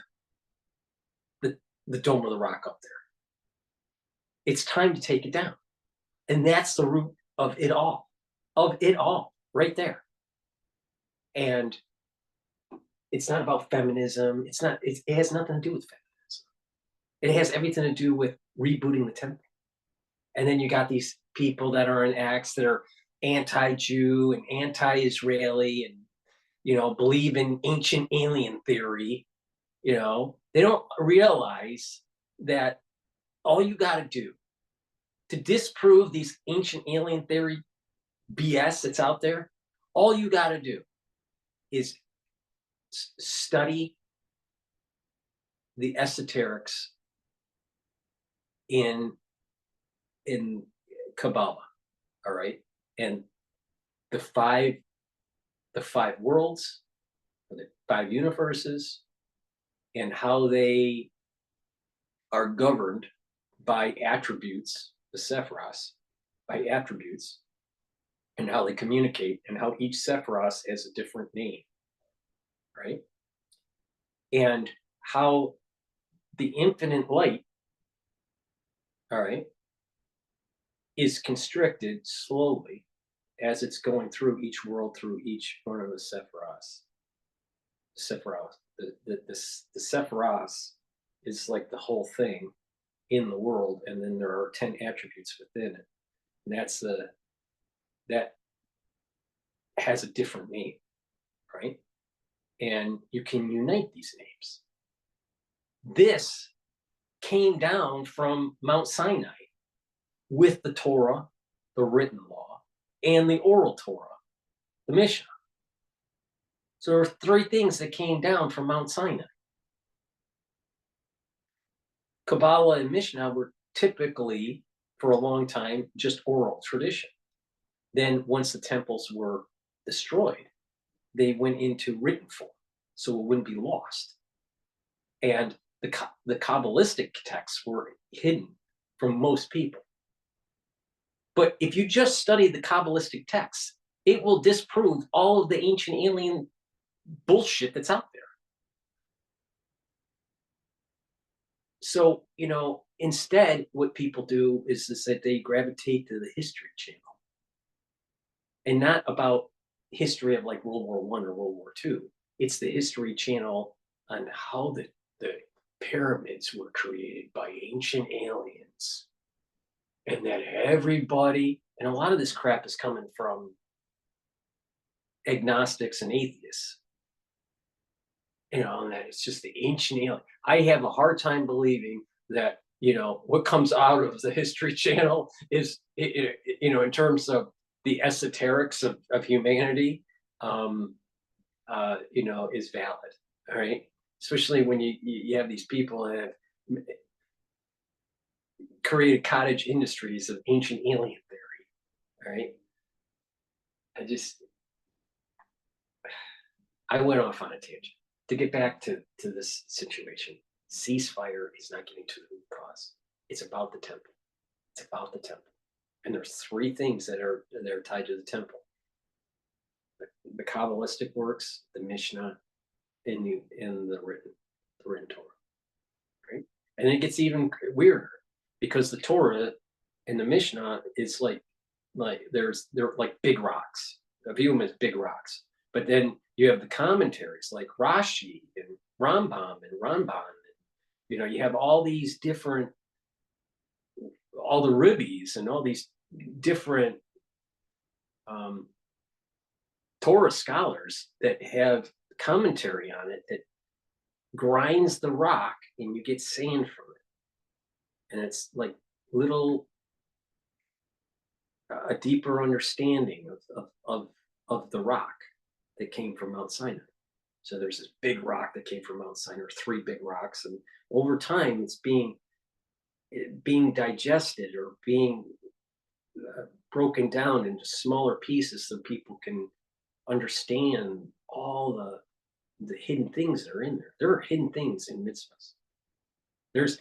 the Dome of the Rock up there. It's time to take it down. And that's the root of it all, right there. And it's not about feminism. It has nothing to do with feminism. It has everything to do with rebooting the temple. And then you got these people that are in acts that are anti-Jew and anti-Israeli and, believe in ancient alien theory. They don't realize that all you got to do to disprove these ancient alien theory BS that's out there, all you got to do is study the esoterics in Kabbalah, all right? And the five worlds, or the 5 universes, and how they are governed by attributes, the Sephiros, by attributes, and how they communicate, and how each Sephiros has a different name, right? And how the infinite light, all right, is constricted slowly as it's going through each world, through each one of the Sephiros. The Sephiros is like the whole thing in the world, and then there are 10 attributes within it. And that has a different name, right? And you can unite these names. This came down from Mount Sinai with the Torah, the written law, and the oral Torah, the Mishnah. So there are 3 things that came down from Mount Sinai. Kabbalah and Mishnah were typically, for a long time, just oral tradition. Then once the temples were destroyed, they went into written form, so it wouldn't be lost. And the Kabbalistic texts were hidden from most people. But if you just study the Kabbalistic texts, it will disprove all of the ancient alien bullshit that's out there. So, instead, what people do is that they gravitate to the History Channel. And not about history of like World War I or World War II. It's the History Channel on how the pyramids were created by ancient aliens. And that everybody, and a lot of this crap is coming from agnostics and atheists. And that it's just the ancient alien. I have a hard time believing that, what comes out of the History Channel is, in terms of the esoterics of humanity, is valid, all right? Especially when you have these people that have created cottage industries of ancient alien theory, all right? I went off on a tangent. To get back to this situation, ceasefire is not getting to the root cause. It's about the temple. It's about the temple. And there's 3 things that are tied to the temple: the Kabbalistic works, the Mishnah, and the written Torah. Right? And it gets even weirder because the Torah and the Mishnah is like they're like big rocks. I view them as big rocks. But then you have the commentaries like Rashi and Rambam and Ramban. You know, you have all these different, all the Ribbis and all these different Torah scholars that have commentary on it that grinds the rock and you get sand from it. And it's like little, a deeper understanding of the rock that came from Mount Sinai. So there's this big rock that came from Mount Sinai, or 3 big rocks, and over time it's being digested or being broken down into smaller pieces so people can understand all the hidden things that are in there. There are hidden things in mitzvahs. There's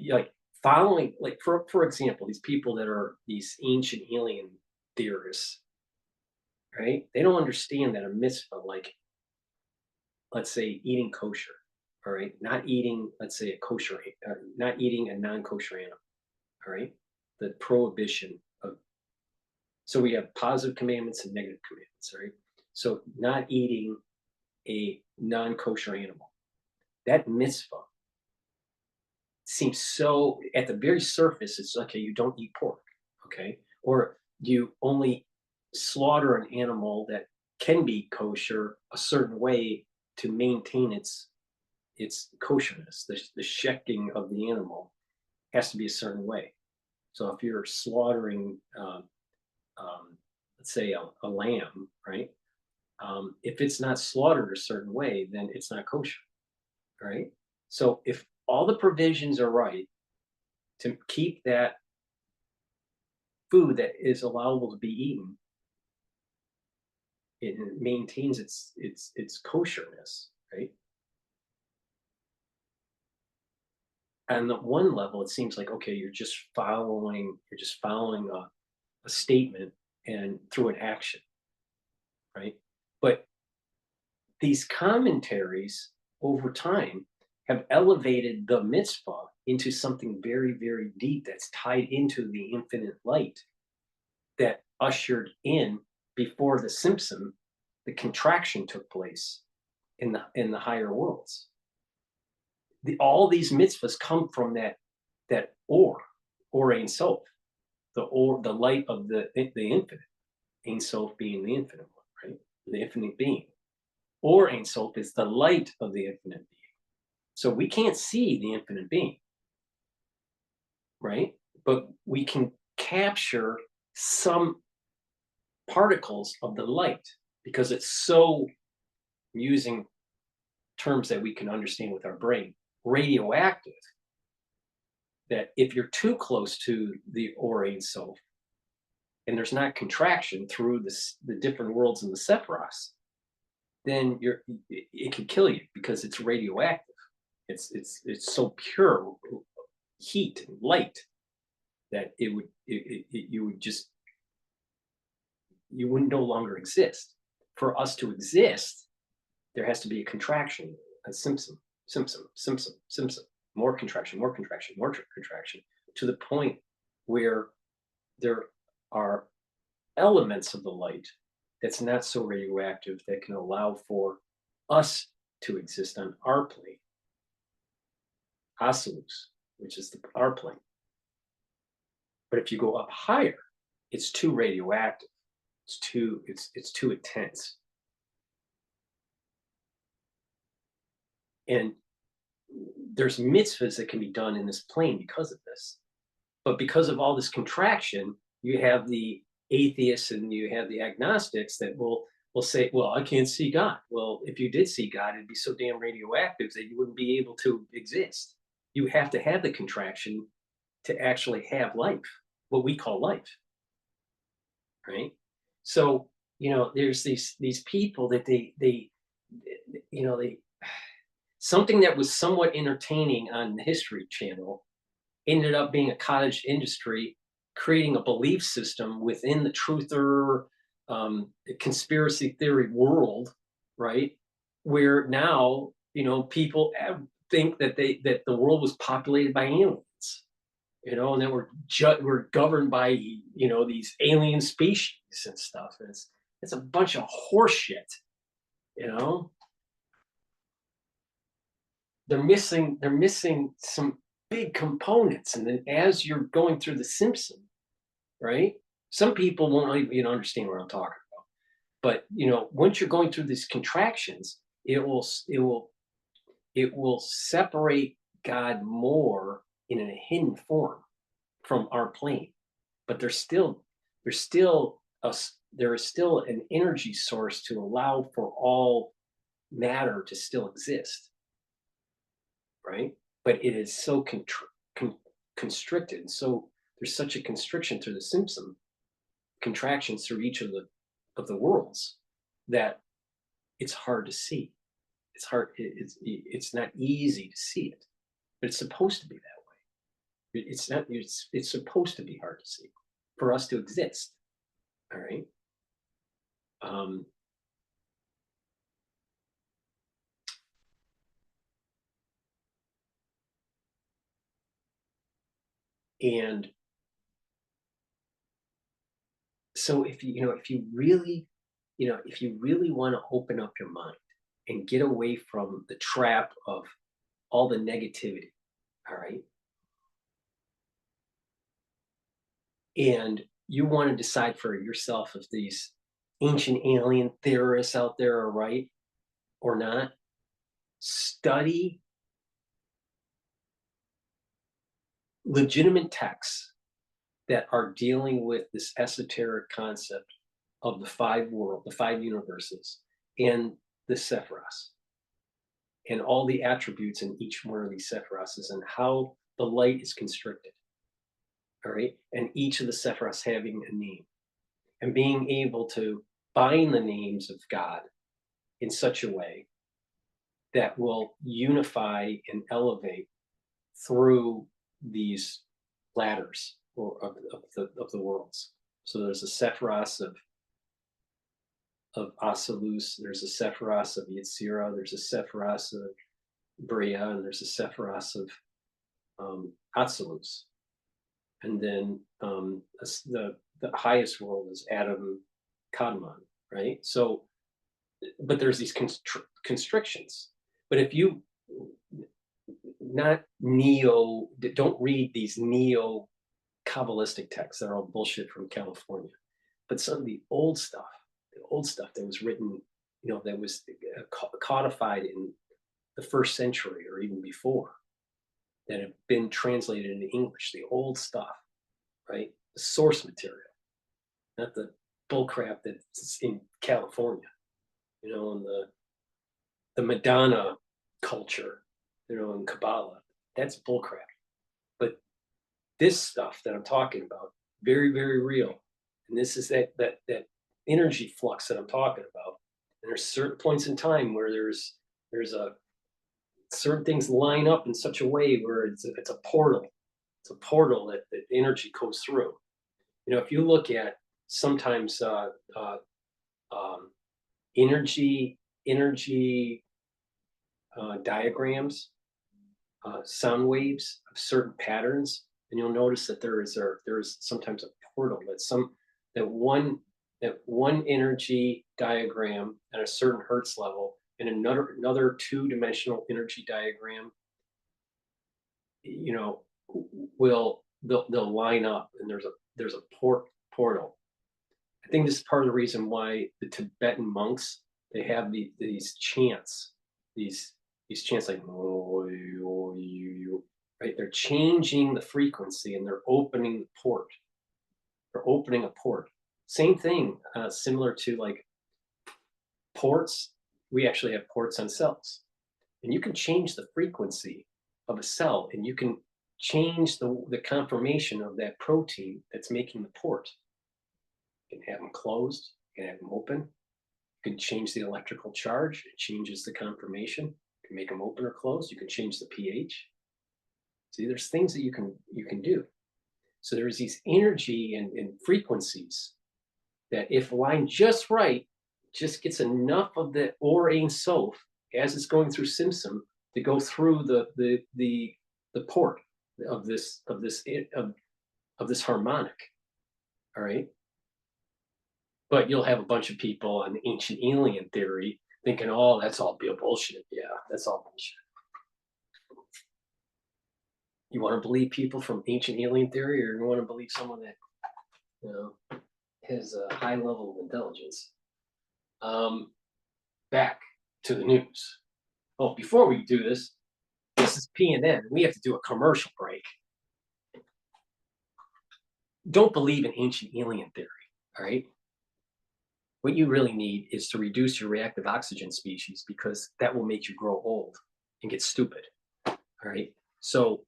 like following, like for example, these people that are these ancient alien theorists, right? They don't understand that a mitzvah, like let's say eating kosher, all right, not eating, let's say a kosher, not eating a non-kosher animal, all right, the prohibition of. So we have positive commandments and negative commandments, right? So not eating a non-kosher animal, that mitzvah seems so, at the very surface, it's okay, you don't eat pork, okay? Or you only slaughter an animal that can be kosher a certain way to maintain its kosherness. The shechting of the animal has to be a certain way. So if you're slaughtering, let's say a lamb, right? If it's not slaughtered a certain way, then it's not kosher, right? So if all the provisions are right to keep that food that is allowable to be eaten, it maintains its kosherness, right? And at one level, it seems like, okay, you're just following a statement and through an action, right? But these commentaries over time have elevated the mitzvah into something very, very deep that's tied into the infinite light that ushered in before the Simpson, the contraction took place in the higher worlds. All these mitzvahs come from that or Ein Sof, the light of the infinite, Ein Sof being the infinite one, right? The infinite being. Or Ein Sof is the light of the infinite being. So we can't see the infinite being, right? But we can capture some particles of the light because it's so, using terms that we can understand with our brain, radioactive, that if you're too close to the Or Ein Sof and there's not contraction through the different worlds in the Sephiros, then it can kill you because it's radioactive. It's so pure heat and light that you would no longer exist. For us to exist, there has to be a contraction, a Simpson, more contraction, to the point where there are elements of the light that's not so radioactive that can allow for us to exist on our plane, Asilus, which is our plane. But if you go up higher, it's too radioactive. It's too intense. And there's mitzvahs that can be done in this plane because of this. But because of all this contraction, you have the atheists and you have the agnostics that will say, well, I can't see God. Well, if you did see God, it'd be so damn radioactive that you wouldn't be able to exist. You have to have the contraction to actually have life, what we call life, right? So, there's these people that they something that was somewhat entertaining on the History Channel ended up being a cottage industry, creating a belief system within the truther conspiracy theory world, right? Where now, people think that the world was populated by aliens, you know, and that we're governed by, you know, these alien species and stuff. And it's a bunch of horse shit, you know. They're missing some big components, and then as you're going through the Simpson, right? Some people won't even understand what I'm talking about, but you know, once you're going through these contractions, it will separate God more in a hidden form from our plane, but there is still an energy source to allow for all matter to still exist, right? But it is so constricted. So there's such a constriction through the Simpson contractions through each of the worlds that it's hard to see. It's hard. It's not easy to see it, but it's supposed to be that way. It's not. It's supposed to be hard to see for us to exist. All right. And so if you really want to open up your mind and get away from the trap of all the negativity, all right, and you want to decide for yourself if these ancient alien theorists out there are right or not, study legitimate texts that are dealing with this esoteric concept of the five universes, and the Sephiros, and all the attributes in each one of these Sephiros, and how the light is constricted. All right, and each of the Sephiros having a name, and being able to bind the names of God in such a way that will unify and elevate through these ladders of the worlds. So there's a Sephiros of Asilus, there's a Sephiros of Yetzirah, there's a Sephiros of Bria, and there's a Sephiros of Atzilus. And then the highest world is Adam Kadmon, right? So, but there's these constrictions. But if you don't read these neo-Kabbalistic texts that are all bullshit from California, but some of the old stuff that was written, you know, that was codified in the 1st century or even before, that have been translated into English, the old stuff, right? The source material, not the bullcrap that's in California, you know, and the Madonna culture, you know, in Kabbalah, that's bullcrap. But this stuff that I'm talking about, very, very real. And this is that energy flux that I'm talking about. And there's certain points in time where there's certain things line up in such a way where it's a portal. It's a portal that energy goes through. You know, if you look at sometimes energy diagrams, sound waves of certain patterns, and you'll notice that there is sometimes a portal that one energy diagram at a certain hertz level and another two-dimensional energy diagram, you know, they'll line up, and there's a portal. I think this is part of the reason why the Tibetan monks, they have these chants, these chants like, right? They're changing the frequency and they're opening the port. They're opening a port. Same thing, similar to like ports. We actually have ports on cells, and you can change the frequency of a cell, and you can change the conformation of that protein that's making the port. You can have them closed, you can have them open. You can change the electrical charge, it changes the conformation. You can make them open or closed. You can change the pH. See, there's things that you can do. So there's these energy and frequencies that, if lined just right, just gets enough of the Or Ein Sof as it's going through Simpson, to go through the port of this harmonic. All right. But you'll have a bunch of people on ancient alien theory thinking, oh, that's all bullshit. Yeah, that's all bullshit. You want to believe people from ancient alien theory, or you want to believe someone that, you know, has a high level of intelligence? Back to the news. Oh, before we do this, this is PNN. We have to do a commercial break. Don't believe in ancient alien theory, all right? What you really need is to reduce your reactive oxygen species, because that will make you grow old and get stupid, all right? So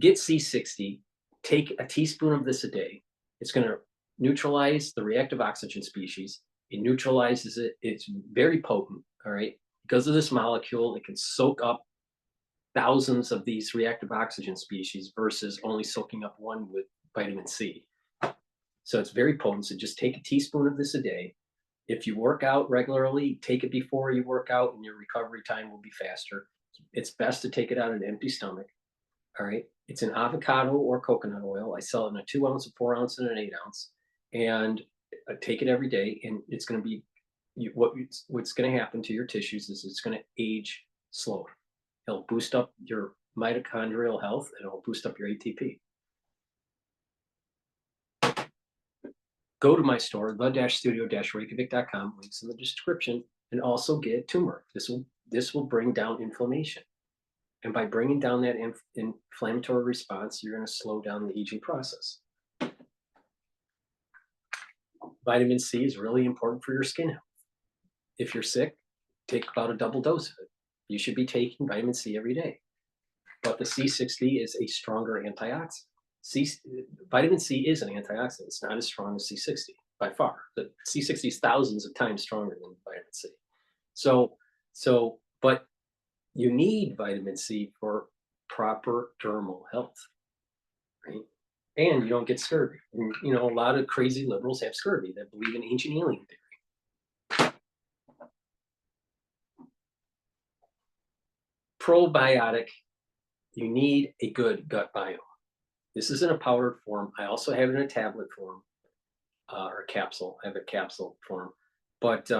get C60, take a teaspoon of this a day. It's going to neutralize the reactive oxygen species. It neutralizes it. It's very potent, all right? Because of this molecule, it can soak up thousands of these reactive oxygen species versus only soaking up one with vitamin C. So it's very potent. So just take a teaspoon of this a day. If you work out regularly, take it before you work out, and your recovery time will be faster. It's best to take it on an empty stomach. All right. It's an avocado or coconut oil. I sell it in a 2 ounce, a 4 ounce, and an 8 ounce. And I take it every day. And it's going to be what's going to happen to your tissues is it's going to age slower. It'll boost up your mitochondrial health, and it'll boost up your ATP. Go to my store, the-studio-reykjavik.com, links in the description, and also get turmeric. This will bring down inflammation. And by bringing down that inflammatory response, you're going to slow down the aging process. Vitamin C is really important for your skin health. If you're sick, take about a double dose of it. You should be taking vitamin C every day. But the C60 is a stronger antioxidant. Vitamin C is an antioxidant. It's not as strong as C60 by far. The C60 is thousands of times stronger than vitamin C. But you need vitamin C for proper dermal health, right? And you don't get scurvy. And, you know, a lot of crazy liberals have scurvy that believe in ancient alien theory. Probiotic, you need a good gut biome. This is in a powdered form. I also have it in a tablet form, or a capsule. I have a capsule form. But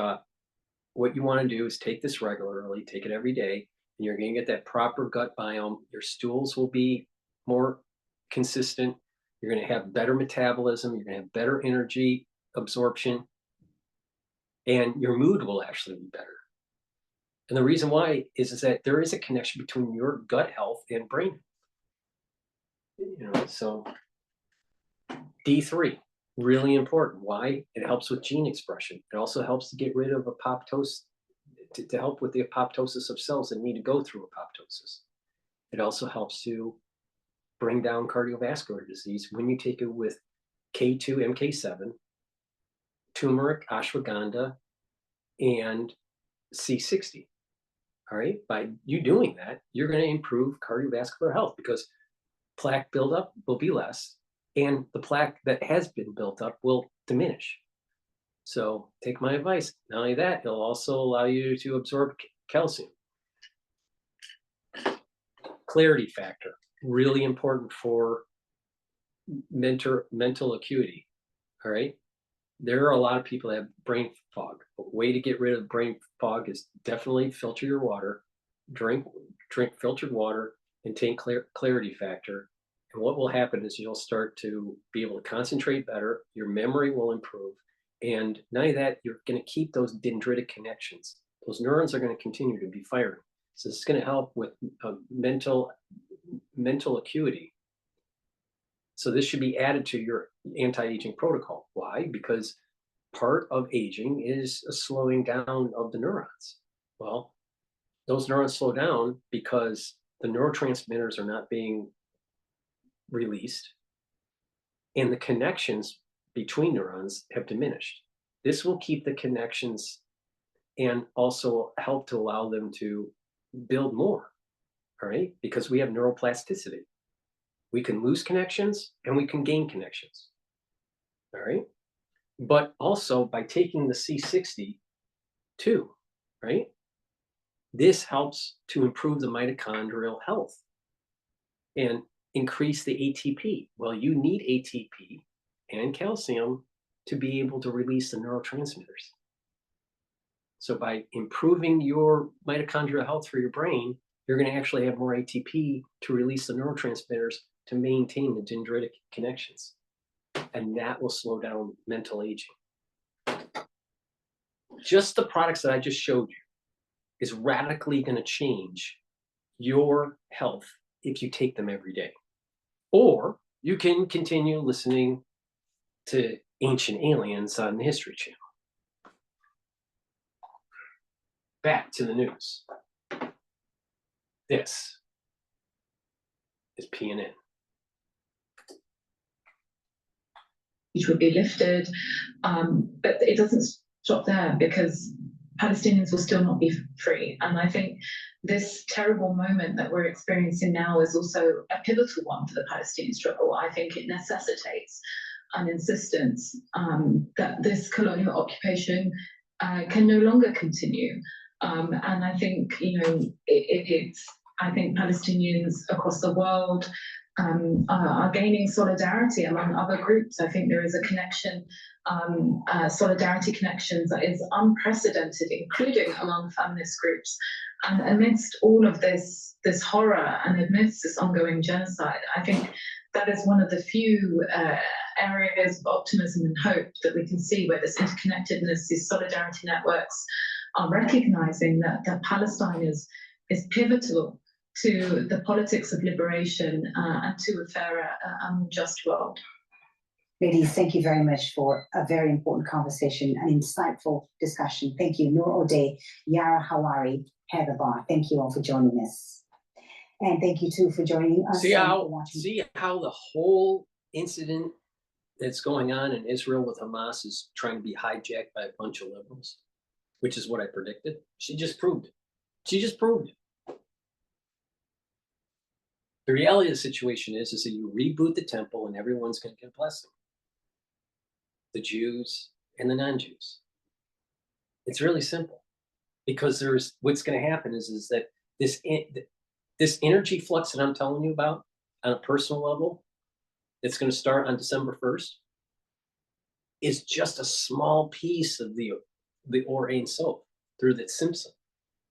what you want to do is take this regularly, take it every day, and you're going to get that proper gut biome. Your stools will be more consistent. You're going to have better metabolism. You're going to have better energy absorption. And your mood will actually be better. And the reason why is that there is a connection between your gut health and brain health. You know, so D3, really important. Why? It helps with gene expression. It also helps to get rid of apoptosis, to help with the apoptosis of cells that need to go through apoptosis. It also helps to bring down cardiovascular disease when you take it with K2, MK7, turmeric, ashwagandha, and C60. All right, by you doing that, you're going to improve cardiovascular health, because plaque buildup will be less, and the plaque that has been built up will diminish. So take my advice. Not only that, it'll also allow you to absorb calcium. Clarity factor, really important for mental acuity. All right. There are a lot of people that have brain fog. A way to get rid of brain fog is definitely filter your water, drink filtered water, and take clarity factor. And what will happen is you'll start to be able to concentrate better. Your memory will improve. And not only that, you're going to keep those dendritic connections. Those neurons are going to continue to be firing. So this is going to help with mental acuity. So this should be added to your anti-aging protocol. Why? Because part of aging is a slowing down of the neurons. Well, those neurons slow down because the neurotransmitters are not being released, and the connections between neurons have diminished. This will keep the connections and also help to allow them to build more, all right? Because we have neuroplasticity. We can lose connections and we can gain connections, all right? But also by taking the C60 too, right? This helps to improve the mitochondrial health and increase the ATP. Well, you need ATP and calcium to be able to release the neurotransmitters. So by improving your mitochondrial health for your brain, you're going to actually have more ATP to release the neurotransmitters to maintain the dendritic connections. And that will slow down mental aging. Just the products that I just showed you is radically going to change your health if you take them every day. Or you can continue listening to Ancient Aliens on the History Channel. Back to the news. This is PNN. Which would be lifted, but it doesn't stop there because Palestinians will still not be free. And I think this terrible moment that we're experiencing now is also a pivotal one for the Palestinian struggle. I think it necessitates an insistence that this colonial occupation can no longer continue. And I think, I think Palestinians across the world are gaining solidarity among other groups. I think there is a connection, solidarity connections that is unprecedented, including among feminist groups. And amidst all of this horror and amidst this ongoing genocide, I think that is one of the few areas of optimism and hope that we can see where this interconnectedness, these solidarity networks are recognizing that Palestine is pivotal to the politics of liberation and to a fairer and more just world. Ladies, thank you very much for a very important conversation, an insightful discussion. Thank you, Noor O'Day, Yara Hawari, Heather Barr. Thank you all for joining us. And thank you too for joining us. See how the whole incident that's going on in Israel with Hamas is trying to be hijacked by a bunch of liberals, which is what I predicted. She just proved it. She just proved it. The reality of the situation is that you reboot the temple and everyone's going to get a blessing. The Jews and the non-Jews. It's really simple, because what's going to happen is that this energy flux that I'm telling you about on a personal level, that's going to start on December 1st, is just a small piece of the Or Ein Sof through that Simpson.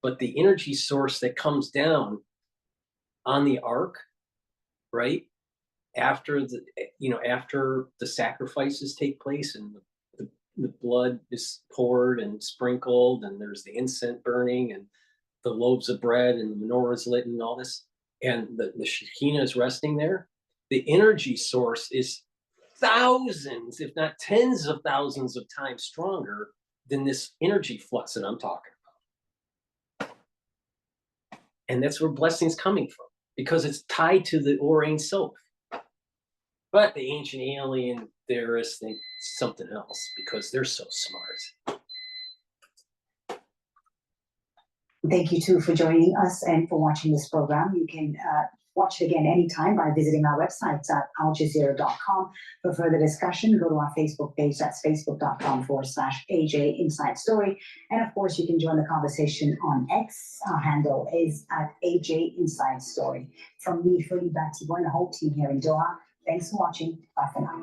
But the energy source that comes down on the ark, right, after the sacrifices take place and the blood is poured and sprinkled and there's the incense burning and the loaves of bread and the menorah is lit and all this, and the Shekinah is resting there, the energy source is thousands, if not tens of thousands of times stronger than this energy flux that I'm talking about. And that's where blessing's coming from, because it's tied to the Or Ein Sof. But the ancient alien theorists think something else because they're so smart. Thank you too for joining us and for watching this program. You can watch it again anytime by visiting our website at aljazeera.com. For further discussion, go to our Facebook page. That's facebook.com/AJ Inside Story. And of course, you can join the conversation on X. Our handle is at AJ Inside Story. From me, Philly, back to the whole team here in Doha. Thanks for watching. Bye for now.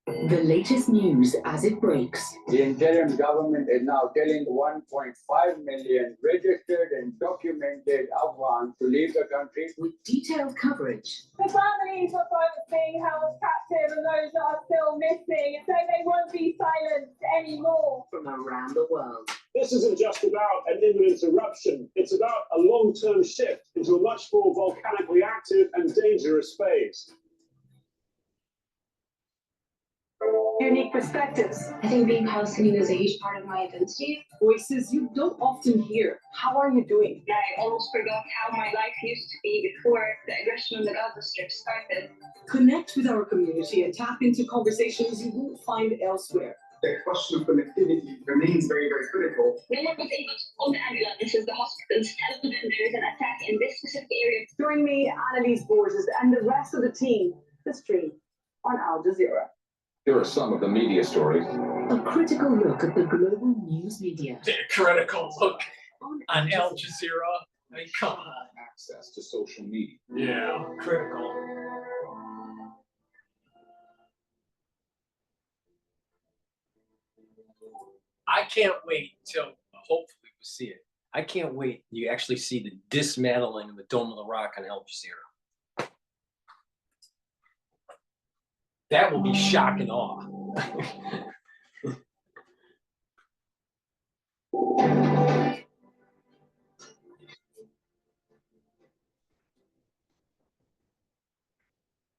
The latest news as it breaks. The interim government is now telling 1.5 million registered and documented Afghans to leave the country. With detailed coverage. The families of those being held captive and those that are still missing, so they won't be silenced anymore. From around the world. This isn't just about an imminent eruption. It's about a long-term shift into a much more volcanically active and dangerous phase. Unique perspectives. I think being Palestinian is a huge part of my identity. Voices you don't often hear. How are you doing? I almost forgot how my life used to be before the aggression on the Gaza Strip started. Connect with our community and tap into conversations you won't find elsewhere. The question of connectivity remains very, very critical. No one was able to call the ambulances, the hospitals, tell them there is an attack in this specific area. Join me, Annalise Borges, and the rest of the team, the stream on Al Jazeera. Here are some of the media stories. A critical look at the global news media. A critical look on Al Jazeera. I mean, come on. Access to social media. Yeah, critical. I can't wait till hopefully we see it. I can't wait. You actually see the dismantling of the Dome of the Rock on Al Jazeera. That will be shock and awe.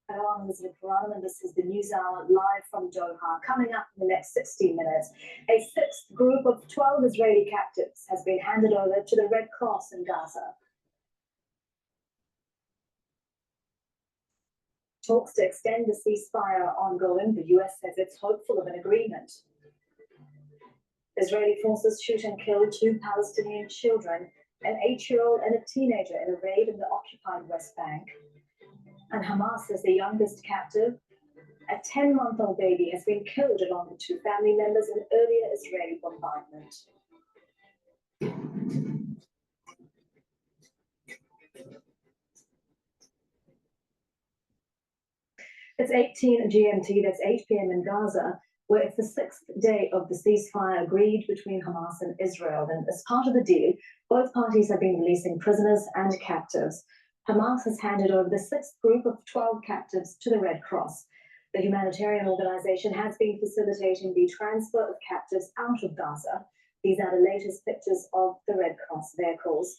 Hello, I'm Elizabeth Brown, and this is the News Hour live from Doha. Coming up in the next 16 minutes, a sixth group of 12 Israeli captives has been handed over to the Red Cross in Gaza. Talks to extend the ceasefire are ongoing. The US says it's hopeful of an agreement. Israeli forces shoot and kill 2 Palestinian children, an 8-year-old and a teenager, in a raid in the occupied West Bank. And Hamas says the youngest captive, a 10-month-old baby, has been killed along with 2 family members in earlier Israeli bombardment. It's 18 GMT, that's 8 p.m. in Gaza, where it's the 6th day of the ceasefire agreed between Hamas and Israel. And as part of the deal, both parties have been releasing prisoners and captives. Hamas has handed over the 6th group of 12 captives to the Red Cross. The humanitarian organization has been facilitating the transfer of captives out of Gaza. These are the latest pictures of the Red Cross vehicles.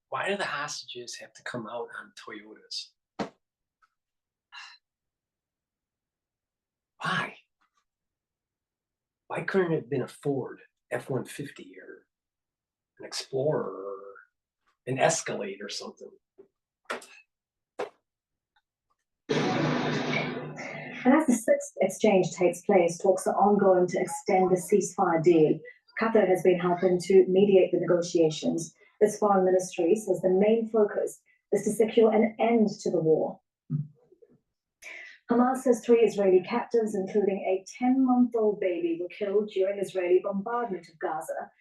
Why do the hostages have to come out on Toyotas? Why? Why couldn't it have been a Ford F-150 or an Explorer or an Escalade or something? And as the 6th exchange takes place, talks are ongoing to extend the ceasefire deal. Qatar has been helping to mediate the negotiations. Its foreign ministry says the main focus is to secure an end to the war. Hamas says 3 Israeli captives, including a 10-month-old baby, were killed during Israeli bombardment of Gaza.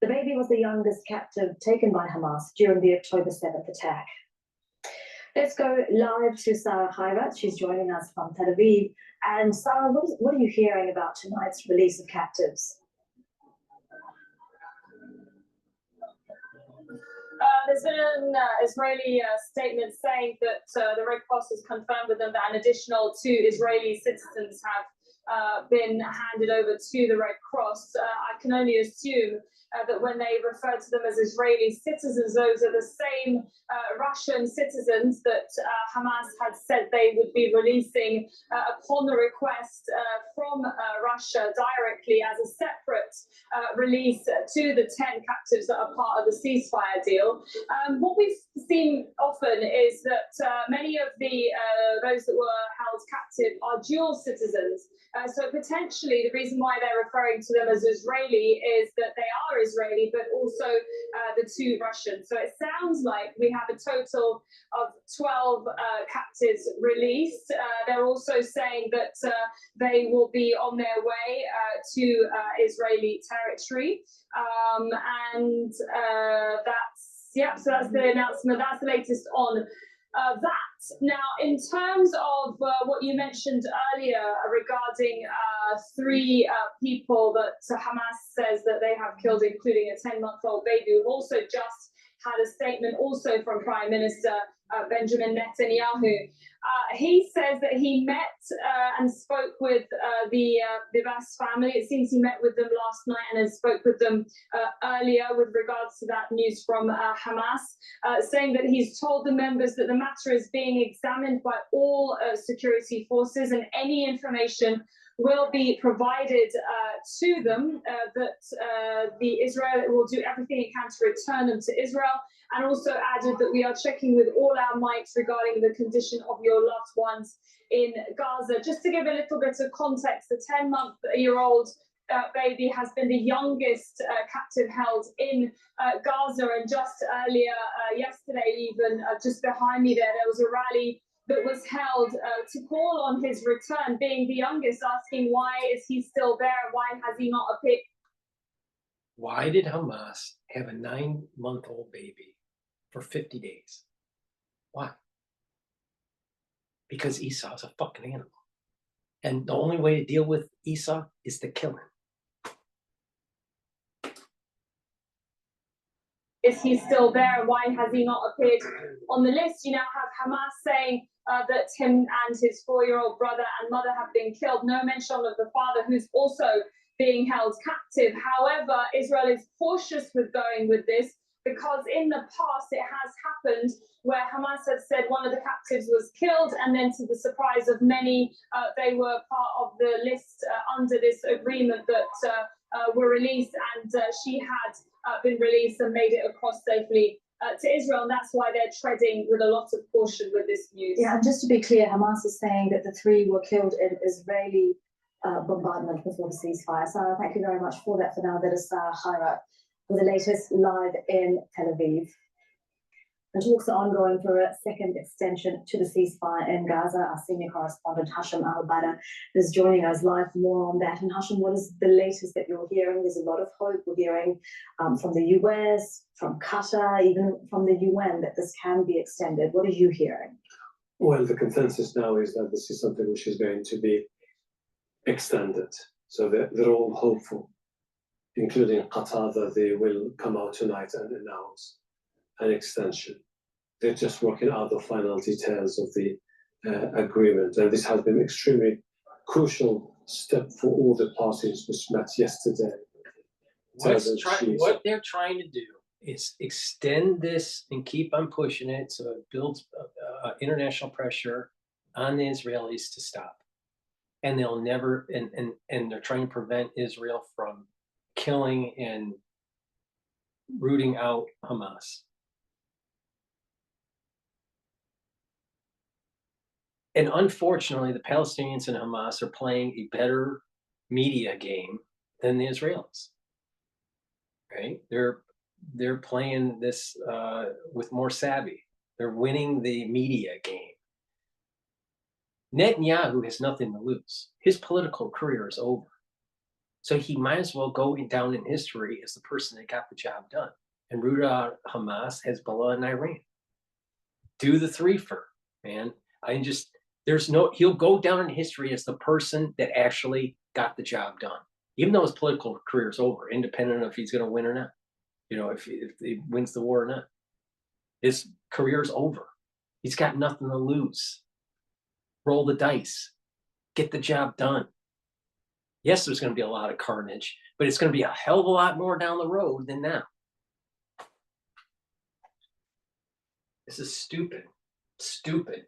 The baby was the youngest captive taken by Hamas during the October 7th attack. Let's go live to Sarah Chayvat. She's joining us from Tel Aviv. And Sarah, what are you hearing about tonight's release of captives? There's been an Israeli statement saying that the Red Cross has confirmed with them that an additional 2 Israeli citizens have been handed over to the Red Cross. I can only assume that when they refer to them as Israeli citizens, those are the same Russian citizens that Hamas had said they would be releasing upon the request from Russia directly as a separate release to the 10 captives that are part of the ceasefire deal. What we've seen often is that many of those that were held captive are dual citizens. So potentially the reason why they're referring to them as Israeli is that they are Israeli, but also the 2 Russians. So it sounds like we have a total of 12 captives released. They're also saying that they will be on their way to Israeli territory. And so that's the announcement. That's the latest on that. Now, in terms of what you mentioned earlier regarding 3 people that Hamas says that they have killed, including a 10-month-old baby, we've also just had a statement also from Prime Minister Benjamin Netanyahu. He says that he met and spoke with the Abbas family. It seems he met with them last night and has spoke with them earlier with regards to that news from Hamas, saying that he's told the members that the matter is being examined by all security forces and any information will be provided to them, that Israel will do everything it can to return them to Israel, and also added that we are checking with all our might regarding the condition of your loved ones in Gaza. Just to give a little bit of context, the 10-month-old baby has been the youngest captive held in Gaza. And just earlier, yesterday even, just behind me there was a rally that was held to call on his return, being the youngest, asking why is he still there? Why has he not appeared? Why did Hamas have a 9-month-old baby for 50 days? Why? Because Esau's a fucking animal. And the only way to deal with Esau is to kill him. Is he still there? Why has he not appeared on the list? You now have Hamas saying that him and his 4-year-old brother and mother have been killed. No mention of the father, who's also being held captive. However, Israel is cautious with going with this because in the past it has happened where Hamas has said one of the captives was killed, and then to the surprise of many, they were part of the list under this agreement that were released, and she had been released and made it across safely to Israel, and that's why they're treading with a lot of caution with this news. Yeah, and just to be clear, Hamas is saying that the 3 were killed in Israeli bombardment before the ceasefire. Sarah, thank you very much for that. For now, that is Sarah Haira with the latest live in Tel Aviv. And talks are ongoing for a second extension to the ceasefire in Gaza. Our senior correspondent Hashim Al-Bada is joining us live. More on that. And Hashim, what is the latest that you're hearing? There's a lot of hope. We're hearing from the US, from Qatar, even from the UN that this can be extended. What are you hearing? Well, the consensus now is that this is something which is going to be extended. So they're all hopeful, including Qatar, that they will come out tonight and announce an extension. They're just working out the final details of the agreement. And this has been extremely crucial step for all the parties which met yesterday. What they're trying to do is extend this and keep on pushing it so it builds international pressure on the Israelis to stop. And they'll never, and they're trying to prevent Israel from killing and rooting out Hamas. And unfortunately, the Palestinians and Hamas are playing a better media game than the Israelis. Right? They're playing this with more savvy. They're winning the media game. Netanyahu has nothing to lose. His political career is over. So he might as well go down in history as the person that got the job done and root out Hamas, Hezbollah, and Iran. Do the 3-fer, man. He'll go down in history as the person that actually got the job done, even though his political career is over, independent of if he's going to win or not. You know, if he wins the war or not. His career's over. He's got nothing to lose. Roll the dice. Get the job done. Yes, there's going to be a lot of carnage, but it's going to be a hell of a lot more down the road than now. This is stupid. Stupid.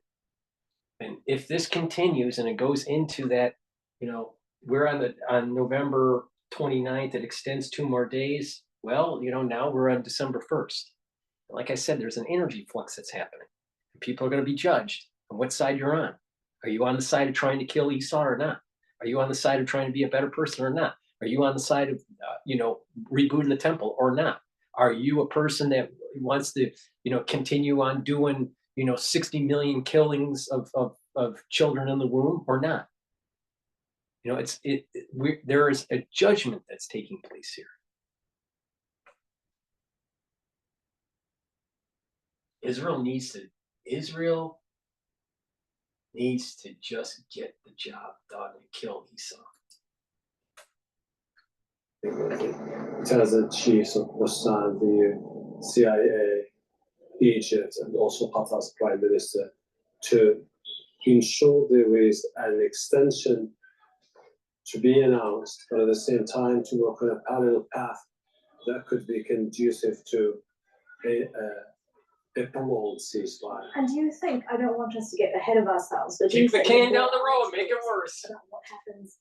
And if this continues and it goes into that, you know, we're on November 29th, it extends 2 more days. Well, you know, now we're on December 1st. Like I said, there's an energy flux that's happening. People are going to be judged on what side you're on. Are you on the side of trying to kill Esau or not? Are you on the side of trying to be a better person or not? Are you on the side of, rebooting the temple or not? Are you a person that wants to, continue on doing, 60 million killings of children in the womb or not? There is a judgment that's taking place here. Israel needs to just get the job done and kill Esau. Intelligence chiefs of Mossad, the CIA, Egypt, and also Qatar's prime minister to ensure there is an extension to be announced, but at the same time to work on a parallel path that could be conducive to a prolonged ceasefire. And do you think, I don't want us to get ahead of ourselves, but keep the can down the road, make it worse. What happens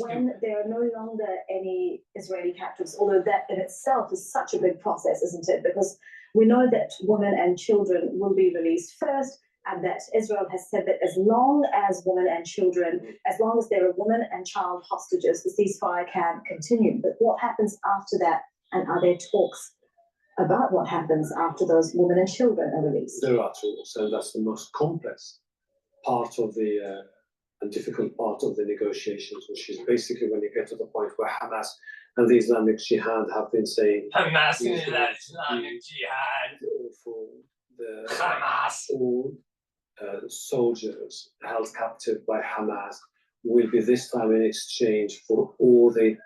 when there are no longer any Israeli captives, although that in itself is such a big process, isn't it? Because we know that women and children will be released first, and that Israel has said that as long as women and children, as long as there are women and child hostages, the ceasefire can continue. But what happens after that? And are there talks about what happens after those women and children are released? There are talks, and that's the most complex part of the and difficult part of the negotiations, which is basically when you get to the point where Hamas and the Islamic Jihad have been saying Hamas and the Islamic Jihad. The Hamas. All soldiers held captive by Hamas will be this time in exchange for all the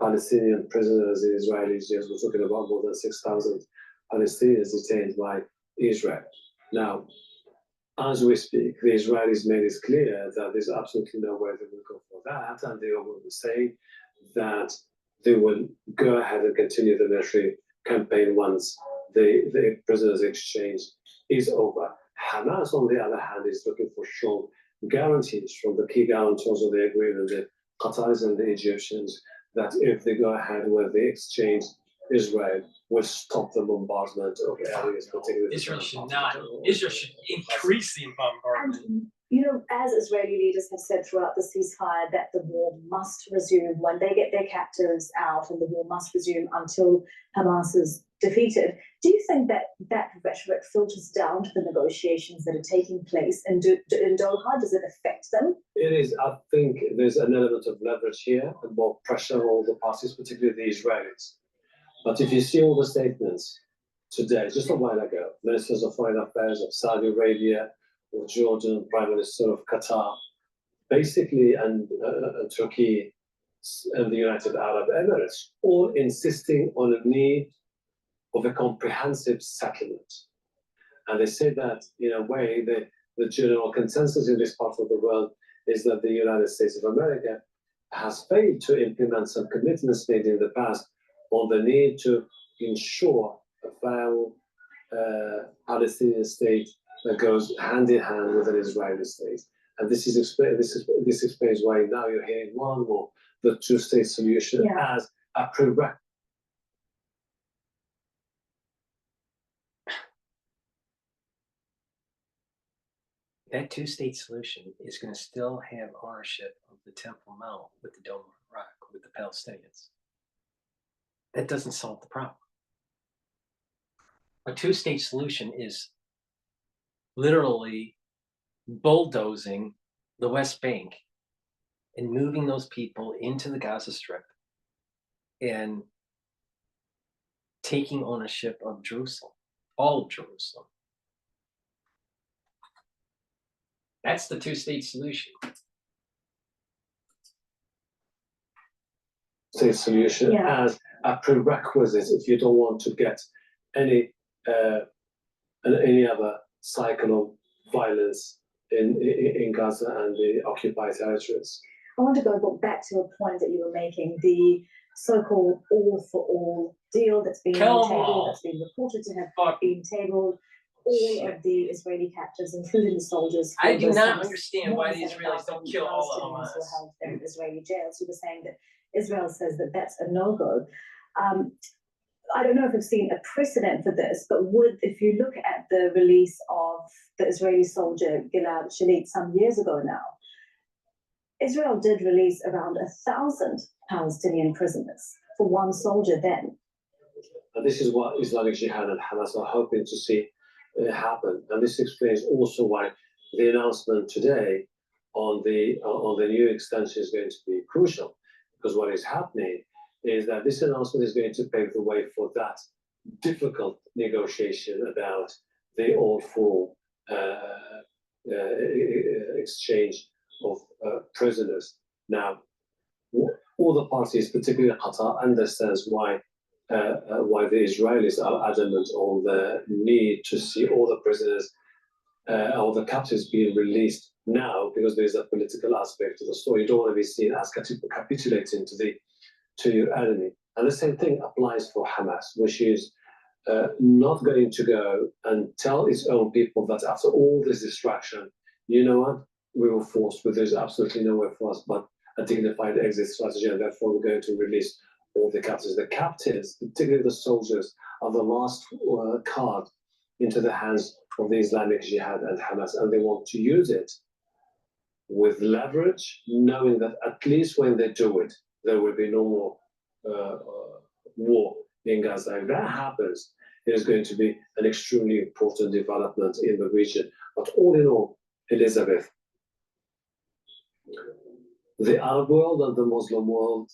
Palestinian prisoners in Israeli jails. We're talking about more than 6,000 Palestinians detained by Israel. Now, as we speak, the Israelis made it clear that there's absolutely no way they will go for that, and they will say that they will go ahead and continue the military campaign once the prisoners' exchange is over. Hamas, on the other hand, is looking for strong guarantees from the key guarantors of the agreement, the Qataris and the Egyptians, that if they go ahead with the exchange, Israel will stop the bombardment of areas, particularly Israel should increase the bombardment. And, you know, as Israeli leaders have said throughout the ceasefire, that the war must resume when they get their captives out, and the war must resume until Hamas is defeated. Do you think that that rhetoric filters down to the negotiations that are taking place in Doha? Does it affect them? It is. I think there's an element of leverage here and more pressure on all the parties, particularly the Israelis. But if you see all the statements today, just a while ago, ministers of foreign affairs of Saudi Arabia, of Jordan, Prime Minister of Qatar, basically, and Turkey and the United Arab Emirates, all insisting on a need of a comprehensive settlement. And they say that, in a way, the general consensus in this part of the world is that the United States of America has failed to implement some commitments made in the past on the need to ensure a viable Palestinian state that goes hand in hand with an Israeli state. And this explains why now you're hearing more and more the two-state solution as a prerequisite. That two-state solution is going to still have ownership of the Temple Mount with the Dome of Rock, with the Palestinians. That doesn't solve the problem. A two-state solution is literally bulldozing the West Bank and moving those people into the Gaza Strip and taking ownership of Jerusalem, all of Jerusalem. That's the two-state solution. State solution as a prerequisite if you don't want to get any other cycle of violence in Gaza and the occupied territories. I want to go back to a point that you were making, the so-called all-for-all deal that's been tabled, that's been reported to have been tabled. All of the Israeli captives, including the soldiers. I do not understand why the Israelis don't kill all of Hamas. Were held in Israeli jails. You were saying that Israel says that that's a no-go. I don't know if we've seen a precedent for this, but if you look at the release of the Israeli soldier Gilad Shalit some years ago now, Israel did release around 1,000 Palestinian prisoners for one soldier then. And this is what Islamic Jihad and Hamas are hoping to see happen. And this explains also why the announcement today on the new extension is going to be crucial, because what is happening is that this announcement is going to pave the way for that difficult negotiation about the all-for exchange of prisoners. Now, all the parties, particularly Qatar, understands why the Israelis are adamant on the need to see all the prisoners, all the captives being released now, because there is a political aspect to the story. You don't want to be seen as capitulating to your enemy. And the same thing applies for Hamas, which is not going to go and tell its own people that after all this distraction, you know what, we were forced, but there's absolutely nowhere for us but a dignified exit strategy, and therefore we're going to release all the captives. The captives, particularly the soldiers, are the last card into the hands of the Islamic Jihad and Hamas, and they want to use it with leverage, knowing that at least when they do it, there will be no more war in Gaza. If that happens, it is going to be an extremely important development in the region. But all in all, Elizabeth, the Arab world and the Muslim world,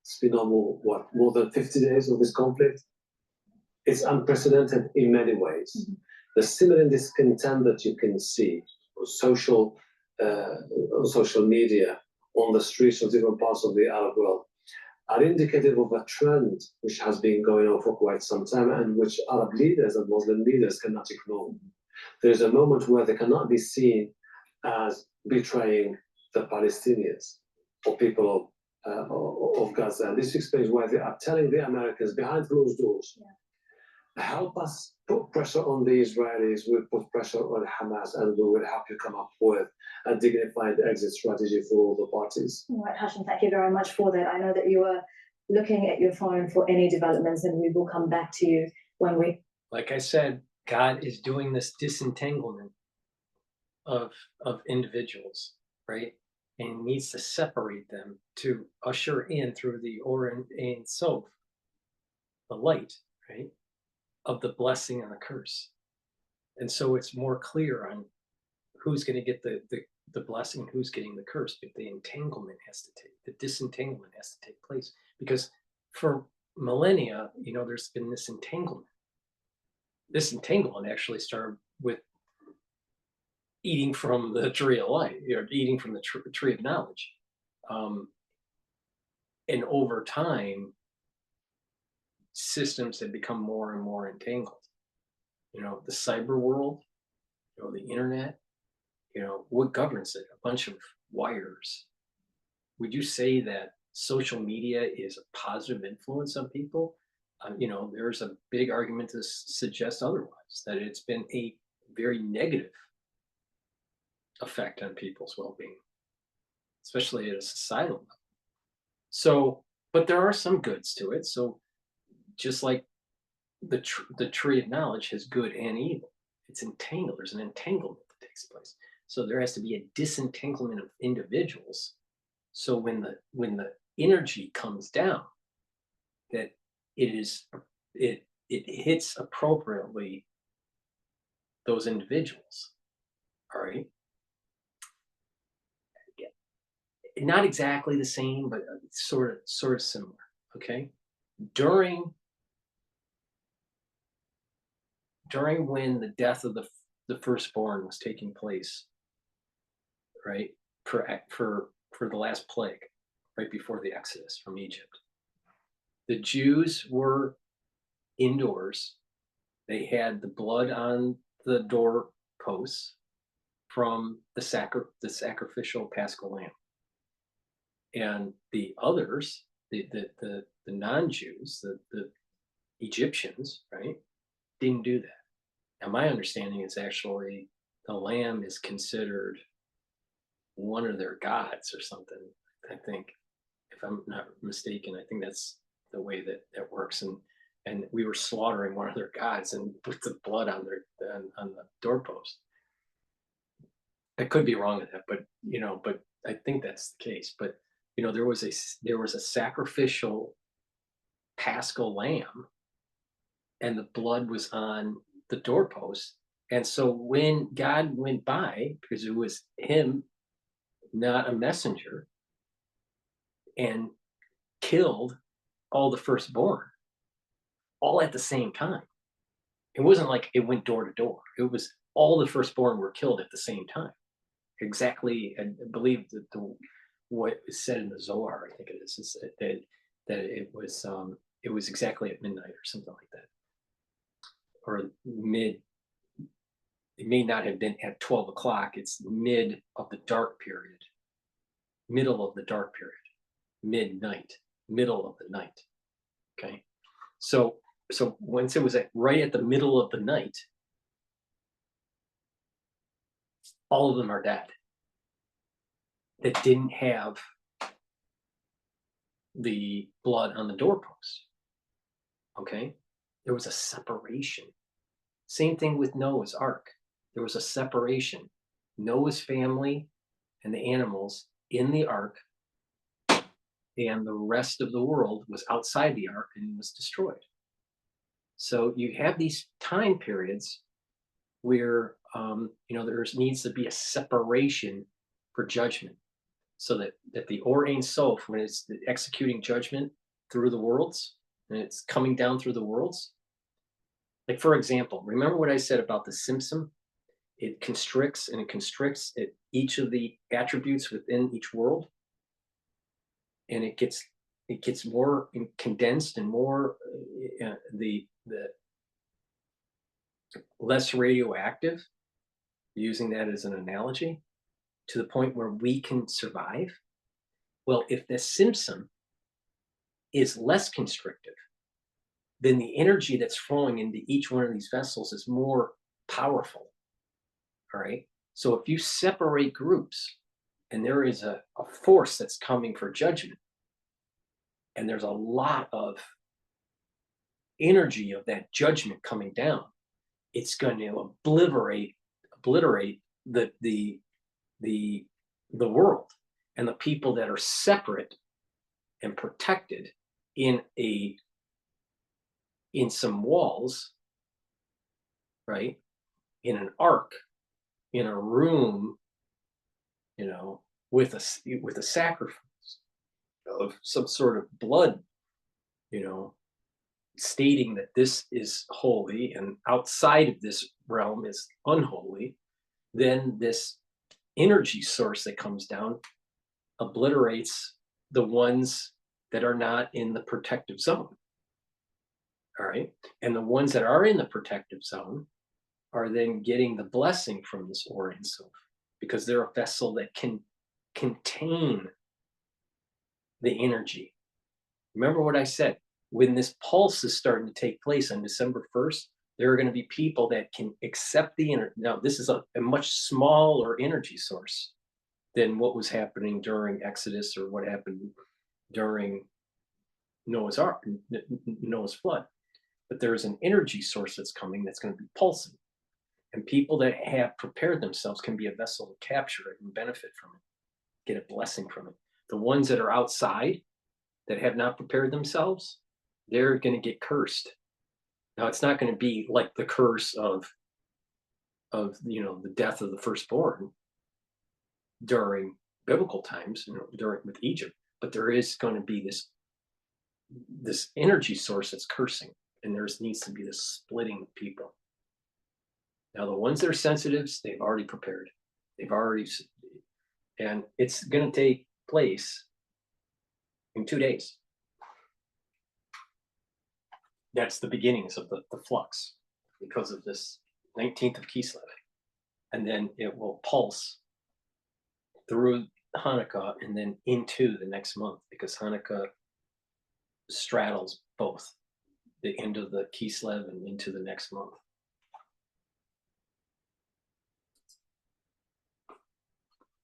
it's been almost, more than 50 days of this conflict. It's unprecedented in many ways. Mm-hmm. The similar discontent that you can see on social media, on the streets of different parts of the Arab world, are indicative of a trend which has been going on for quite some time and which Arab leaders and Muslim leaders cannot ignore. There's a moment where they cannot be seen as betraying the Palestinians or people of Gaza. And this explains why they are telling the Americans behind closed doors, help us put pressure on the Israelis, we'll put pressure on Hamas, and we will help you come up with a dignified exit strategy for all the parties. All right, Hashim, thank you very much for that. I know that you were looking at your phone for any developments, and we will come back to you when we... Like I said, God is doing this disentanglement of individuals, right? And he needs to separate them to usher in through the Or Ein Sof, the light, right, of the blessing and the curse. And so it's more clear on who's going to get the blessing and who's getting the curse. But the disentanglement has to take place. Because for millennia, there's been this entanglement. This entanglement actually started with eating from the tree of life, eating from the tree of knowledge. And over time, systems have become more and more entangled. The cyber world, the internet, what governs it? A bunch of wires. Would you say that social media is a positive influence on people? There's a big argument to suggest otherwise, that it's been a very negative effect on people's well-being, especially at a societal level. So, but there are some goods to it. So just like the tree of knowledge has good and evil, it's entangled. There's an entanglement that takes place. So there has to be a disentanglement of individuals. So when the energy comes down, that it hits appropriately those individuals. All right. Not exactly the same, but sort of similar. Okay. During when the death of the firstborn was taking place, right, for the last plague, right before the Exodus from Egypt, the Jews were indoors. They had the blood on the doorposts from the sacrificial Paschal lamb, and the others, the non-Jews, the Egyptians, right, didn't do that. Now, my understanding is actually the lamb is considered one of their gods or something. I think, if I'm not mistaken, I think that's the way that works. And we were slaughtering one of their gods and put the blood on the doorpost. I could be wrong with that, but I think that's the case. But there was a sacrificial Paschal lamb, and the blood was on the doorpost. And so when God went by, because it was him, not a messenger, and killed all the firstborn, all at the same time. It wasn't like it went door to door. It was all the firstborn were killed at the same time. Exactly, I believe that what is said in the Zohar, I think it is that it was exactly at midnight or something like that. Or it may not have been at 12 o'clock. It's mid of the dark period, middle of the dark period, midnight, middle of the night. Okay. So once it was right at the middle of the night, all of them are dead that didn't have the blood on the doorpost. Okay. There was a separation. Same thing with Noah's Ark. There was a separation. Noah's family and the animals in the ark, and the rest of the world was outside the ark and was destroyed. So you have these time periods where there needs to be a separation for judgment, so that the Or Ein Sof, when it's executing judgment through the worlds, and it's coming down through the worlds. Like, for example, remember what I said about the Simpson? It constricts and it constricts at each of the attributes within each world, and it gets more condensed and more the less radioactive, using that as an analogy, to the point where we can survive. Well, if the Simpson is less constrictive, then the energy that's flowing into each one of these vessels is more powerful. All right. So if you separate groups, and there is a force that's coming for judgment, and there's a lot of energy of that judgment coming down, it's going to obliterate the world, and the people that are separate and protected in some walls, right, in an ark, in a room, with a sacrifice of some sort of blood, stating that this is holy and outside of this realm is unholy, then this energy source that comes down obliterates the ones that are not in the protective zone. All right. And the ones that are in the protective zone are then getting the blessing from this Or Ein Sof, because they're a vessel that can contain the energy. Remember what I said, when this pulse is starting to take place on December 1st, there are going to be people that can accept the energy. Now, this is a much smaller energy source than what was happening during Exodus or what happened during Noah's Ark, Noah's flood. But there is an energy source that's coming that's going to be pulsing. And people that have prepared themselves can be a vessel to capture it and benefit from it, get a blessing from it. The ones that are outside that have not prepared themselves, they're going to get cursed. Now, it's not going to be like the curse of the death of the firstborn during biblical times, with Egypt, but there is going to be this energy source that's cursing, and there needs to be this splitting of people. Now, the ones that are sensitives, they've already prepared. And it's going to take place in 2 days. That's the beginnings of the flux, because of this 19th of Kislev. And then it will pulse through Hanukkah and then into the next month, because Hanukkah straddles both the end of the Kislev and into the next month.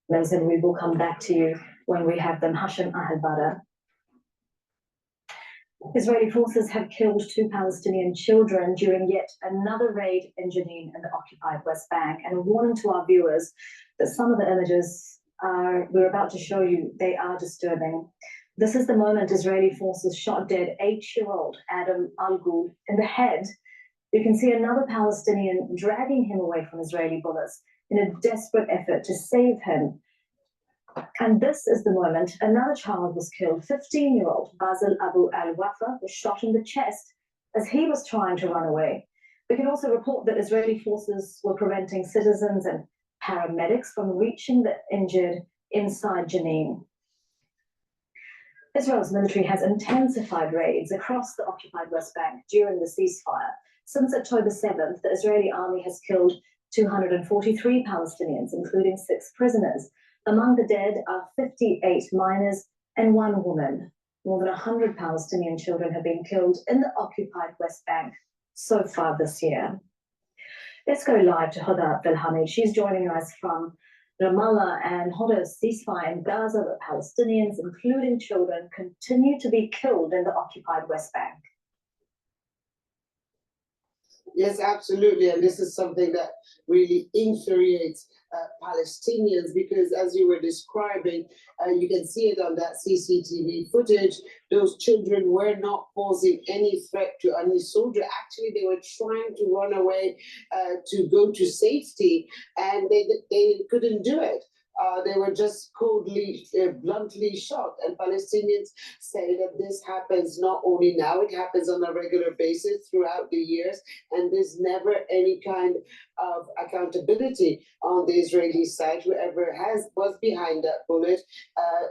Mason, we will come back to you when we have them. Hashem Ahadbada. Israeli forces have killed 2 Palestinian children during yet another raid in Jenin in the occupied West Bank, and a warning to our viewers that some of the images we're about to show you, they are disturbing. This is the moment Israeli forces shot dead 8-year-old Adam Al-Ghul in the head. You can see another Palestinian dragging him away from Israeli bullets in a desperate effort to save him. And this is the moment another child was killed. 15-year-old Basil Abu Al-Wafa was shot in the chest as he was trying to run away. We can also report that Israeli forces were preventing citizens and paramedics from reaching the injured inside Jenin. Israel's military has intensified raids across the occupied West Bank during the ceasefire. Since October 7th, the Israeli army has killed 243 Palestinians, including 6 prisoners. Among the dead are 58 minors and 1 woman. More than 100 Palestinian children have been killed in the occupied West Bank so far this year. Let's go live to Hoda Abdelhamid. She's joining us from Ramallah. And Hoda's ceasefire in Gaza, the Palestinians, including children, continue to be killed in the occupied West Bank. Yes, absolutely. And this is something that really infuriates Palestinians because, as you were describing, you can see it on that CCTV footage. Those children were not posing any threat to any soldier. Actually, they were trying to run away to go to safety, and they couldn't do it. They were just coldly, bluntly shot. And Palestinians say that this happens not only now, it happens on a regular basis throughout the years, and there's never any kind of accountability on the Israeli side. Whoever was behind that bullet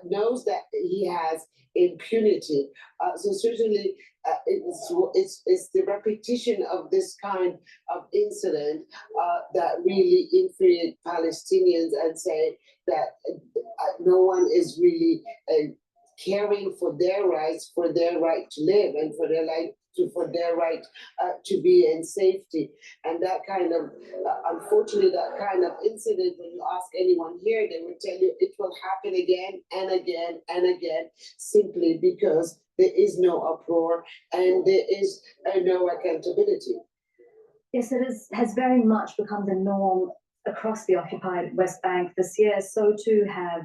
knows that he has impunity. So certainly it's the repetition of this kind of incident that really infuriate Palestinians and say that no one is really caring for their rights, for their right to live, and for their right to be in safety. And that kind of, unfortunately, that kind of incident, when you ask anyone here, they will tell you it will happen again and again and again, simply because there is no uproar and there is no accountability. Yes, it has very much become the norm across the occupied West Bank this year. So too have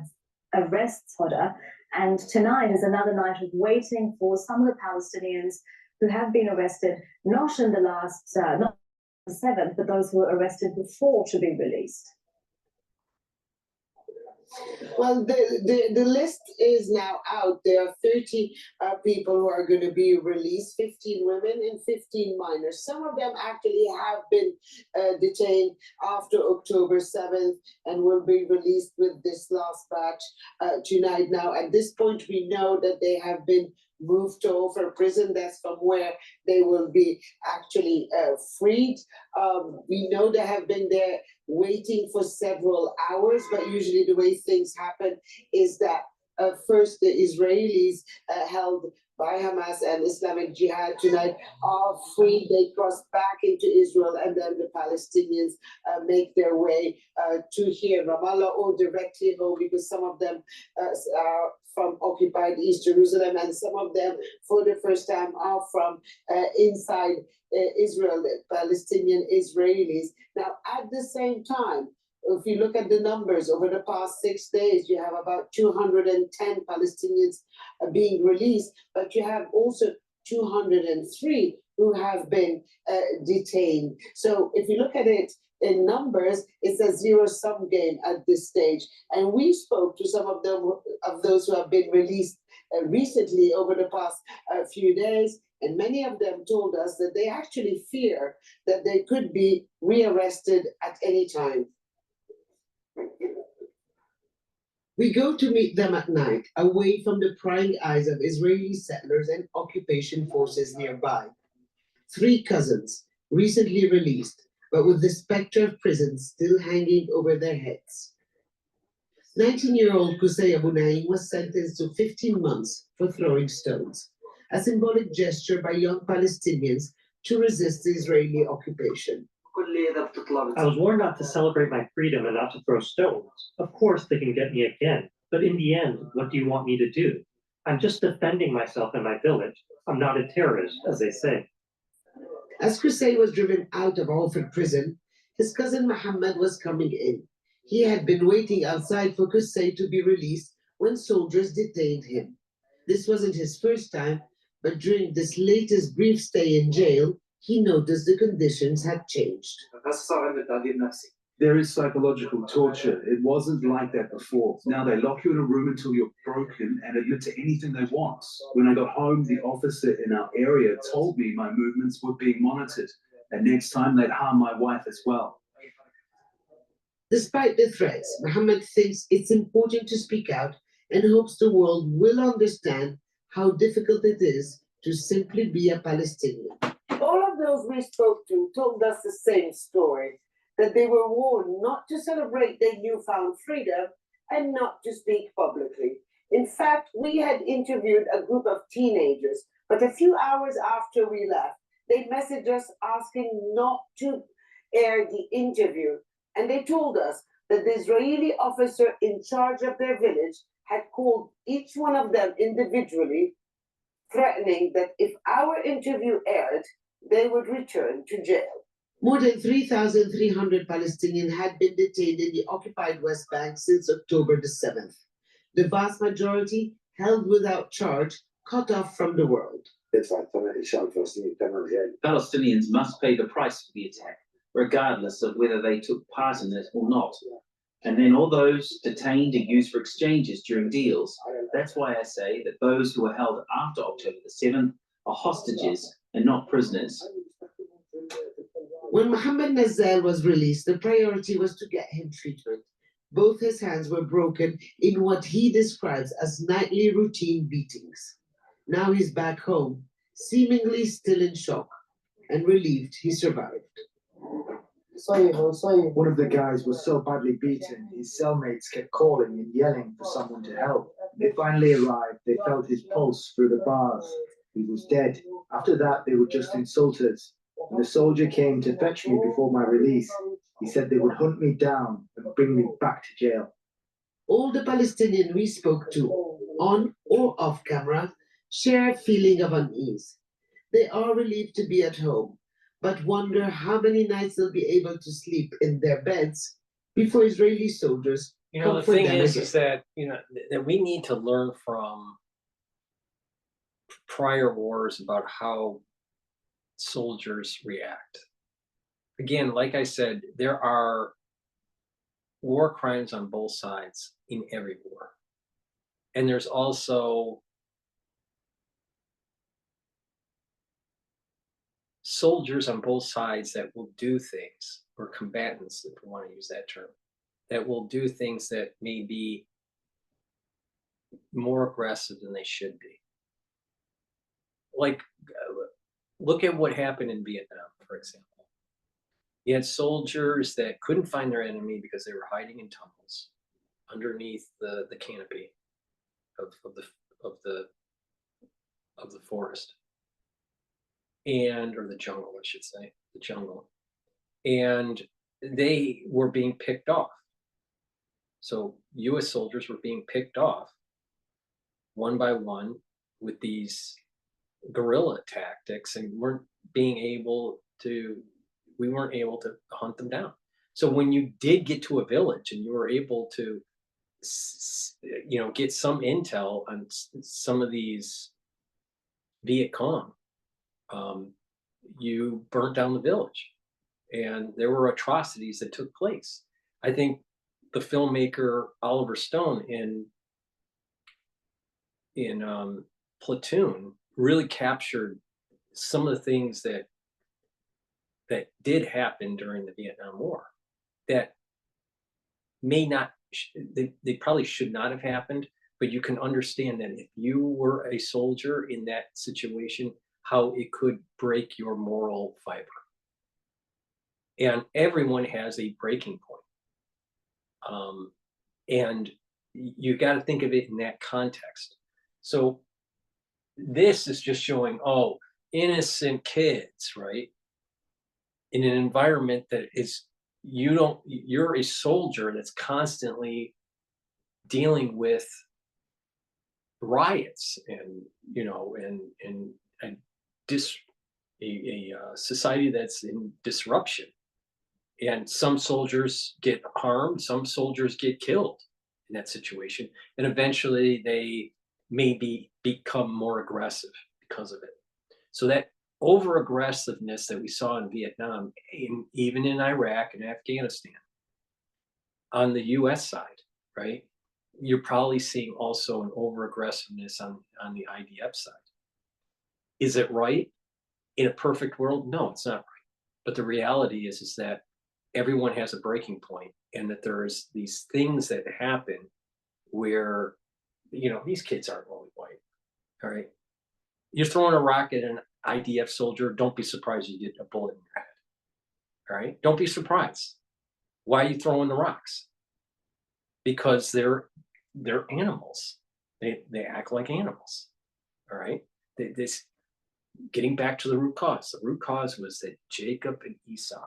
arrests, Hoda. And tonight is another night of waiting for some of the Palestinians who have been arrested, not in the last, not the 7th, but those who were arrested before to be released. Well, the list is now out. There are 30 people who are going to be released, 15 women and 15 minors. Some of them actually have been detained after October 7th and will be released with this last batch tonight. Now, at this point, we know that they have been moved to Ofer prison. That's from where they will be actually freed. We know they have been there waiting for several hours, but usually the way things happen is that first the Israelis held by Hamas and Islamic Jihad tonight are freed. They cross back into Israel, and then the Palestinians make their way to here, Ramallah, or directly home, because some of them are from occupied East Jerusalem, and some of them, for the first time, are from inside Israel, Palestinian Israelis. Now, at the same time, if you look at the numbers over the past 6 days, you have about 210 Palestinians being released, but you have also 203 who have been detained. So if you look at it in numbers, it's a zero-sum game at this stage. And we spoke to some of them, of those who have been released recently over the past few days, and many of them told us that they actually fear that they could be rearrested at any time. We go to meet them at night, away from the prying eyes of Israeli settlers and occupation forces nearby. 3 cousins, recently released, but with the specter of prison still hanging over their heads. 19-year-old Qusay Abu Naim was sentenced to 15 months for throwing stones, a symbolic gesture by young Palestinians to resist the Israeli occupation. I was warned not to celebrate my freedom and not to throw stones. Of course they can get me again, but in the end, what do you want me to do? I'm just defending myself and my village. I'm not a terrorist, as they say. As Qusay was driven out of Alfred prison, his cousin Muhammad was coming in. He had been waiting outside for Qusay to be released when soldiers detained him. This wasn't his first time, but during this latest brief stay in jail, he noticed the conditions had changed. There is psychological torture. It wasn't like that before. Now they lock you in a room until you're broken and admit to anything they want. When I got home, the officer in our area told me my movements were being monitored, and next time they'd harm my wife as well. Despite the threats, Muhammad thinks it's important to speak out and hopes the world will understand how difficult it is to simply be a Palestinian. All of those we spoke to told us the same story, that they were warned not to celebrate their newfound freedom and not to speak publicly. In fact, we had interviewed a group of teenagers, but a few hours after we left, they messaged us asking not to air the interview. And they told us that the Israeli officer in charge of their village had called each one of them individually, threatening that if our interview aired, they would return to jail. More than 3,300 Palestinians had been detained in the occupied West Bank since October the 7th. The vast majority held without charge, cut off from the world. Palestinians must pay the price for the attack, regardless of whether they took part in it or not. And then all those detained are used for exchanges during deals. That's why I say that those who were held after October the 7th are hostages and not prisoners. When Mohammed Nazzal was released, the priority was to get him treatment. Both his hands were broken in what he describes as nightly routine beatings. Now he's back home, seemingly still in shock, and relieved he survived. One of the guys was so badly beaten, his cellmates kept calling and yelling for someone to help. They finally arrived, they felt his pulse through the bars. He was dead. After that, they would just insult us. When the soldier came to fetch me before my release, he said they would hunt me down and bring me back to jail. All the Palestinians we spoke to, on or off camera, share a feeling of unease. They are relieved to be at home, but wonder how many nights they'll be able to sleep in their beds before Israeli soldiers come the for thing them is again. that, that we need to learn from prior wars about how soldiers react. Again, like I said, there are war crimes on both sides in every war. And there's also soldiers on both sides that will do things, or combatants, if we want to use that term, that will do things that may be more aggressive than they should be. Like, look at what happened in Vietnam, for example. You had soldiers that couldn't find their enemy because they were hiding in tunnels underneath the canopy of the forest, or the jungle, I should say, the jungle, and they were being picked off. So U.S. soldiers were being picked off one by one with these guerrilla tactics, and we weren't able to hunt them down. So when you did get to a village and you were able to, get some intel on some of these Viet Cong, you burnt down the village, and there were atrocities that took place. I think the filmmaker Oliver Stone in Platoon really captured some of the things that did happen during the Vietnam War that may not, they probably should not have happened, but you can understand that if you were a soldier in that situation, how it could break your moral fiber. And everyone has a breaking point. And you got to think of it in that context. So this is just showing, innocent kids, right? In an environment that is, you're a soldier that's constantly dealing with riots and, a society that's in disruption. And some soldiers get harmed, some soldiers get killed in that situation. And eventually they maybe become more aggressive because of it. So that over aggressiveness that we saw in Vietnam, even in Iraq and Afghanistan, on the US side, right? You're probably seeing also an over aggressiveness on the IDF side. Is it right? In a perfect world? No, it's not right. But the reality is that everyone has a breaking point, and that there's these things that happen where, these kids aren't only white, all right? You're throwing a rock at an IDF soldier, don't be surprised you get a bullet in your head, all right? Don't be surprised. Why are you throwing the rocks? Because they're animals. They act like animals, all right? Getting back to the root cause. The root cause was that Jacob and Esau.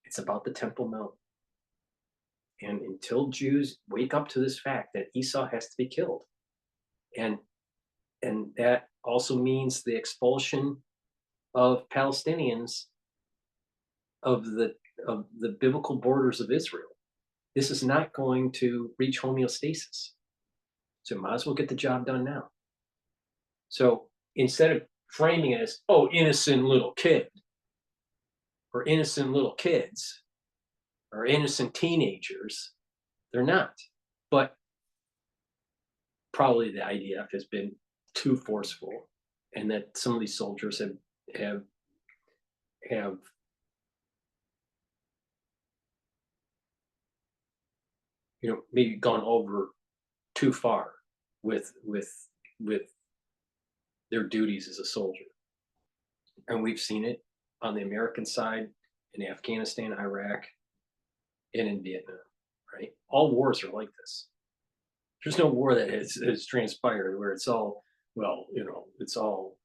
It's about the Temple Mount. And until Jews wake up to this fact that Esau has to be killed, and that also means the expulsion of Palestinians of the biblical borders of Israel. This is not going to reach homeostasis. So might as well get the job done now. So instead of framing it as, oh, innocent little kid, or innocent little kids, or innocent teenagers, they're not. But probably the IDF has been too forceful, and that some of these soldiers have maybe gone over too far with their duties as a soldier. And we've seen it on the American side, in Afghanistan, Iraq, and in Vietnam, right? All wars are like this. There's no war that has transpired where it's all, well, it's all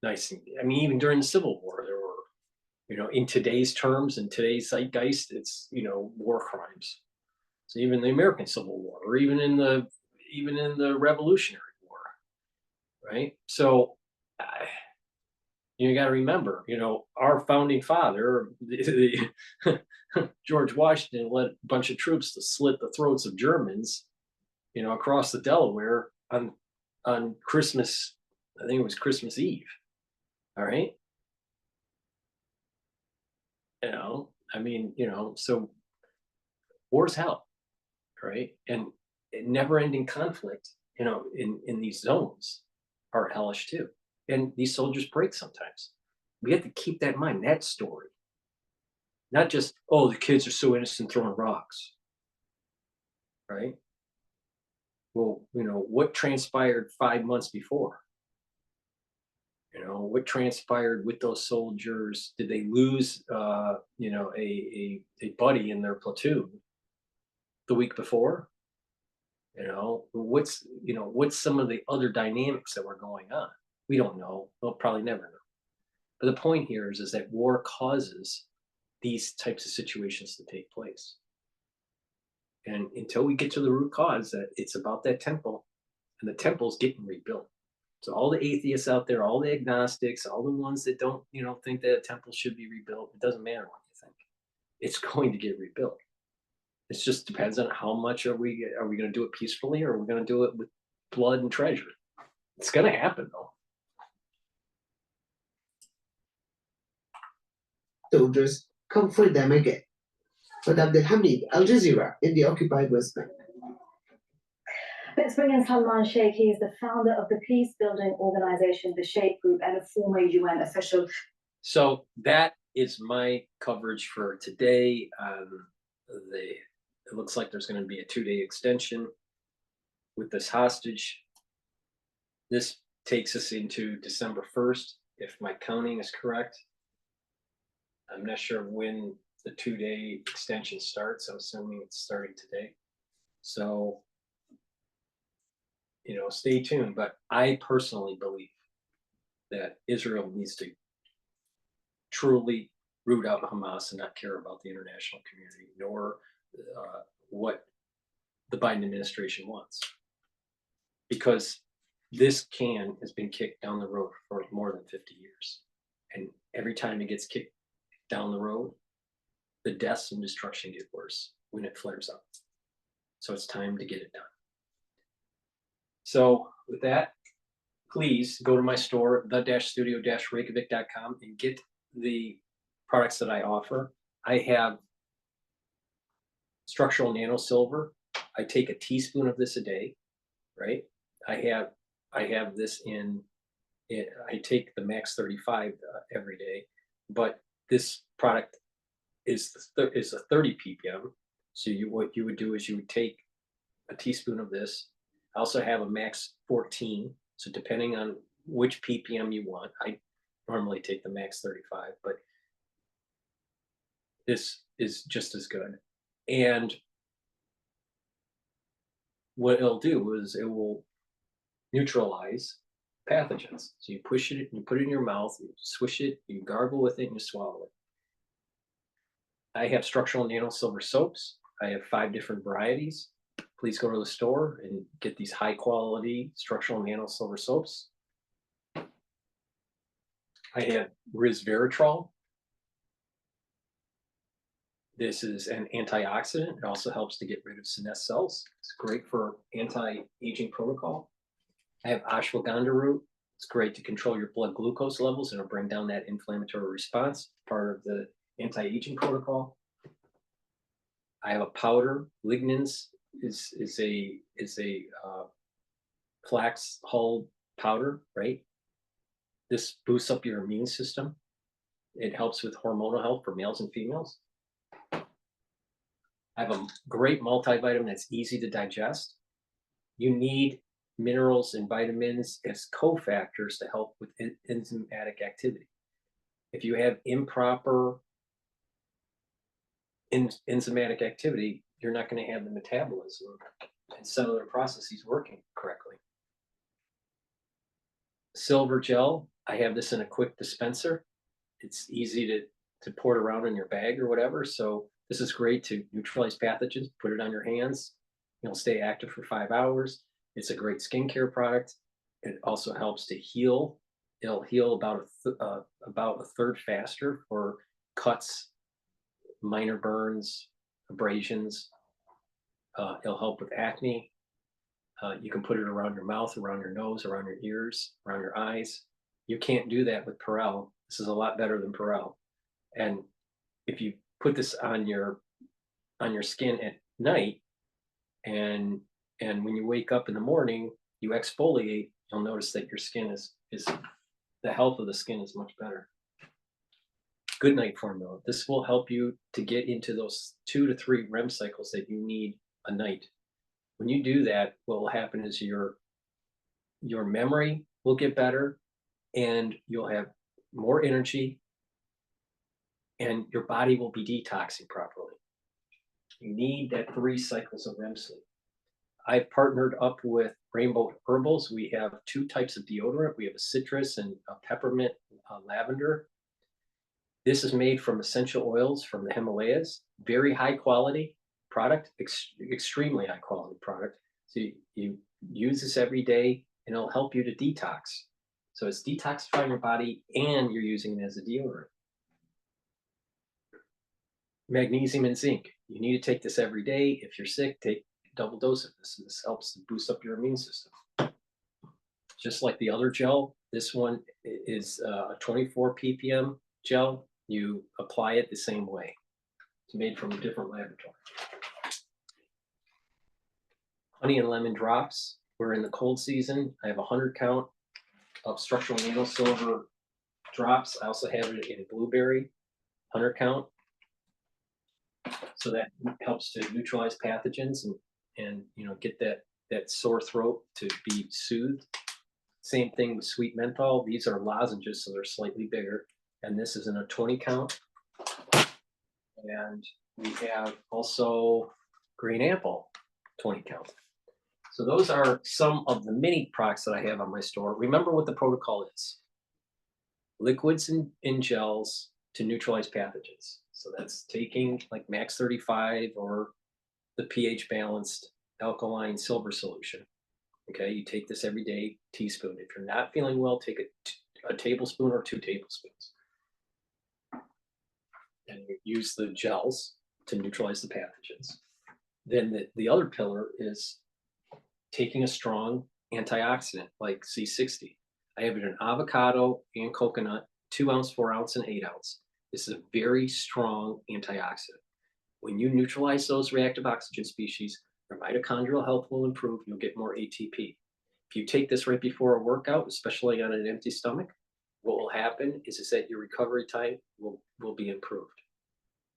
nice. I mean, even during the Civil War, there were, in today's terms, in today's zeitgeist, it's, war crimes. So even the American Civil War, or even in the Revolutionary War, right? So you got to remember, our founding father, George Washington, led a bunch of troops to slit the throats of Germans, across the Delaware on Christmas. I think it was Christmas Eve. All right. So war's hell, right? And never-ending conflict, in these zones are hellish too. And these soldiers break sometimes. We have to keep that in mind, that story. Not just, oh, the kids are so innocent throwing rocks, right? Well, what transpired 5 months before? What transpired with those soldiers? Did they lose, a buddy in their platoon the week before? What's some of the other dynamics that were going on? We don't know. We'll probably never know. But the point here is that war causes these types of situations to take place. And until we get to the root cause, that it's about that temple, and the temple's getting rebuilt. So all the atheists out there, all the agnostics, all the ones that don't, think that a temple should be rebuilt, it doesn't matter what you think. It's going to get rebuilt. It just depends on how much are we going to do it peacefully, or are we going to do it with blood and treasure? It's going to happen though. Soldiers come for them again. But Abdul Hamid, Al Jazeera in the occupied West Bank. Let's bring in Salman Sheikh. He is the founder of the peace-building organization, the Sheikh Group, and a former UN official. So that is my coverage for today. It looks like there's going to be a 2-day extension with this hostage. This takes us into December 1st, if my counting is correct. I'm not sure when the 2-day extension starts. I'm assuming it's starting today. So, stay tuned. But I personally believe that Israel needs to truly root out Hamas and not care about the international community, nor what the Biden administration wants. Because this can has been kicked down the road for more than 50 years. And every time it gets kicked down the road, the deaths and destruction get worse when it flares up. So it's time to get it done. So with that, please go to my store, the-studio-reykjavik.com, and get the products that I offer. I have structural nano silver. I take a teaspoon of this a day, right? I have this I take the Max 35 every day, but this product is a 30 ppm. So what you would do is you would take a teaspoon of this. I also have a Max 14. So depending on which ppm you want, I normally take the Max 35, but this is just as good. And what it'll do is it will neutralize pathogens. So you push it, you put it in your mouth, you swish it, you gargle with it, and you swallow it. I have structural nano silver soaps. I have 5 different varieties. Please go to the store and get these high quality structural nano silver soaps. I have resveratrol. This is an antioxidant. It also helps to get rid of senescent cells. It's great for anti-aging protocol. I have ashwagandha root. It's great to control your blood glucose levels and it'll bring down that inflammatory response, part of the anti-aging protocol. I have a powder. Lignans is a flax hulled powder, right? This boosts up your immune system. It helps with hormonal health for males and females. I have a great multivitamin that's easy to digest. You need minerals and vitamins as cofactors to help with enzymatic activity. If you have improper enzymatic activity, you're not going to have the metabolism and cellular processes working correctly. Silver gel, I have this in a quick dispenser. It's easy to pour it around in your bag or whatever. So this is great to neutralize pathogens, put it on your hands. You'll stay active for 5 hours. It's a great skincare product. It also helps to heal. It'll heal about a third faster for cuts, minor burns, abrasions. It'll help with acne. You can put it around your mouth, around your nose, around your ears, around your eyes. You can't do that with Perel. This is a lot better than Perel. And if you put this on your skin at night, and when you wake up in the morning, you exfoliate, you'll notice that your skin is the health of the skin is much better. Good night formula. This will help you to get into those 2 to 3 REM cycles that you need a night. When you do that, what will happen is your memory will get better and you'll have more energy and your body will be detoxing properly. You need that 3 cycles of REM sleep. I've partnered up with Rainbow Herbals. We have 2 types of deodorant. We have a citrus and a peppermint lavender. This is made from essential oils from the Himalayas. Very high quality product, extremely high quality product. So you use this every day and it'll help you to detox. So it's detoxifying your body and you're using it as a deodorant. Magnesium and zinc. You need to take this every day. If you're sick, take a double dose of this. This helps to boost up your immune system. Just like the other gel, this one is a 24 ppm gel. You apply it the same way. It's made from a different laboratory. Honey and lemon drops. We're in the cold season. I have a 100 count of structural nano silver drops. I also have it in blueberry, 100 count. So that helps to neutralize pathogens and get that sore throat to be soothed. Same thing with sweet menthol. These are lozenges, so they're slightly bigger. And this is in a 20 count. And we have also green apple, 20 count. So those are some of the mini products that I have on my store. Remember what the protocol is. Liquids and gels to neutralize pathogens. So that's taking like Max 35 or the pH balanced alkaline silver solution. Okay, you take this every day, teaspoon. If you're not feeling well, take a tablespoon or 2 tablespoons. And you use the gels to neutralize the pathogens. Then the other pillar is taking a strong antioxidant like C60. I have it in avocado and coconut, 2 ounce, 4 ounce, and 8 ounce. This is a very strong antioxidant. When you neutralize those reactive oxygen species, your mitochondrial health will improve. You'll get more ATP. If you take this right before a workout, especially on an empty stomach, what will happen is that your recovery time will be improved.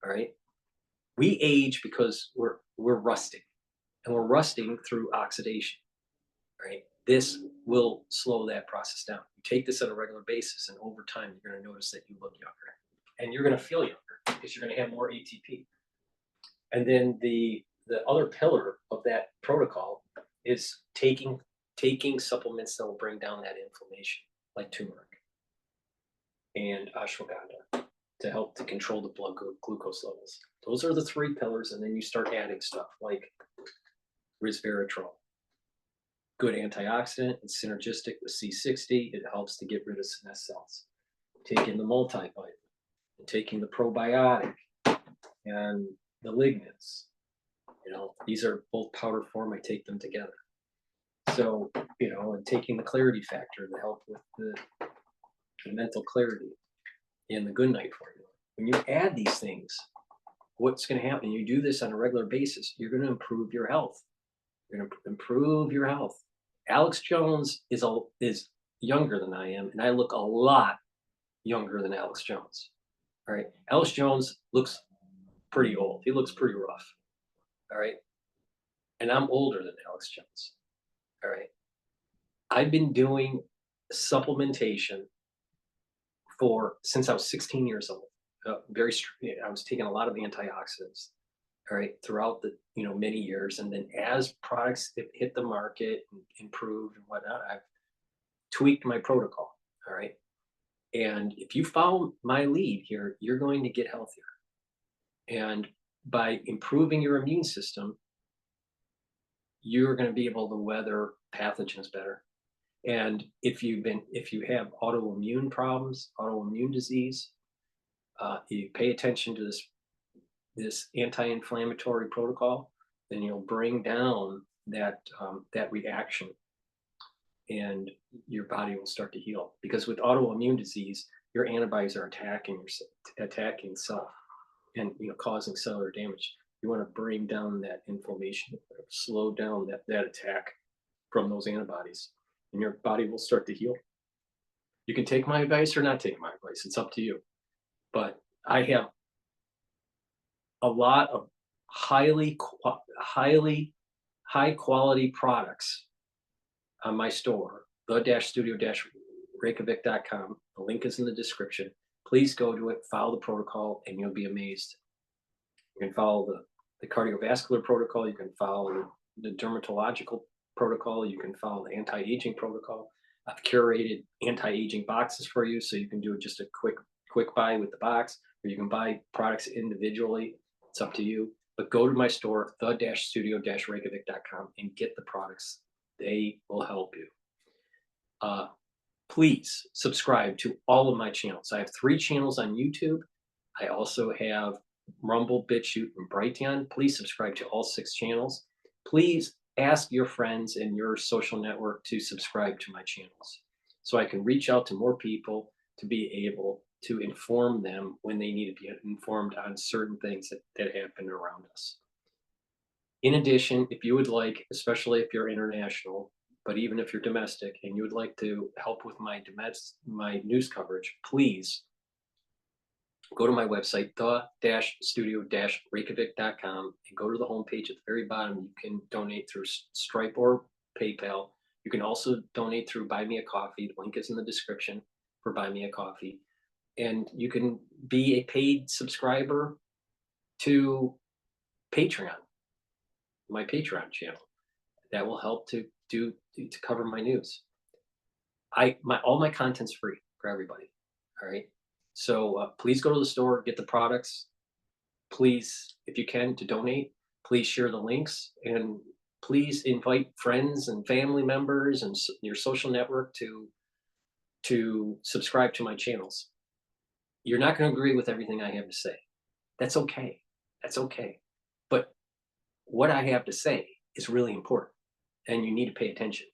All right. We age because we're rusting, and we're rusting through oxidation. Right. This will slow that process down. You take this on a regular basis, and over time, you're going to notice that you look younger, and you're going to feel younger because you're going to have more ATP. And then the other pillar of that protocol is taking supplements that will bring down that inflammation, like turmeric and ashwagandha, to help to control the blood glucose levels. Those are the 3 pillars, and then you start adding stuff like resveratrol. Good antioxidant, it's synergistic with C60. It helps to get rid of senescent cells. Taking the multivitamin and taking the probiotic and the lignans. You know, these are both powder form. I take them together. So, you know, and taking the clarity factor to help with the mental clarity in the good night formula. When you add these things, what's going to happen? You do this on a regular basis, you're going to improve your health. You're going to improve your health. Alex Jones is younger than I am, and I look a lot younger than Alex Jones. All right. Alex Jones looks pretty old. He looks pretty rough. All right. And I'm older than Alex Jones. All right. I've been doing supplementation since I was 16 years old. I was taking a lot of antioxidants, all right, throughout the many years, and then as products hit the market and improved and whatnot, I've tweaked my protocol, all right. And if you follow my lead here, you're going to get healthier, and by improving your immune system, you're going to be able to weather pathogens better. And if you have autoimmune problems, autoimmune disease, you pay attention to this anti-inflammatory protocol, then you'll bring down that reaction, and your body will start to heal. Because with autoimmune disease, your antibodies are attacking self, and causing cellular damage. You want to bring down that inflammation, slow down that attack from those antibodies, and your body will start to heal. You can take my advice or not take my advice. It's up to you. But I have a lot of high quality products on my store, the-studio-reykjavik.com. The link is in the description. Please go to it, follow the protocol, and you'll be amazed. You can follow the cardiovascular protocol. You can follow the dermatological protocol. You can follow the anti-aging protocol. I've curated anti-aging boxes for you, so you can do just a quick buy with the box, or you can buy products individually. It's up to you. But go to my store, the-studio-reykjavik.com, and get the products. They will help you. Please subscribe to all of my channels. I have 3 channels on YouTube. I also have Rumble, Bitchute, and Brighteon. Please subscribe to all 6 channels. Please ask your friends in your social network to subscribe to my channels, so I can reach out to more people to be able to inform them when they need to be informed on certain things that happen around us. In addition, if you would like, especially if you're international, but even if you're domestic and you would like to help with my news coverage, please go to my website, the-studio-reykjavik.com, and go to the homepage at the very bottom. You can donate through Stripe or PayPal. You can also donate through Buy Me a Coffee. The link is in the description for Buy Me a Coffee. And you can be a paid subscriber to Patreon, my Patreon channel. That will help to cover my news. All my content's free for everybody. All right. So please go to the store, get the products. Please, if you can, to donate. Please share the links, and please invite friends and family members and your social network to subscribe to my channels. You're not going to agree with everything I have to say. That's okay. That's okay. But what I have to say is really important, and you need to pay attention.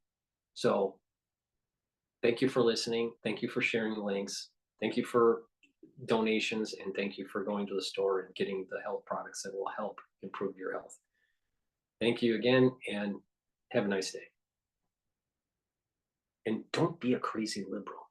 So thank you for listening. Thank you for sharing the links. Thank you for donations, and thank you for going to the store and getting the health products that will help improve your health. Thank you again, and have a nice day. And don't be a crazy liberal.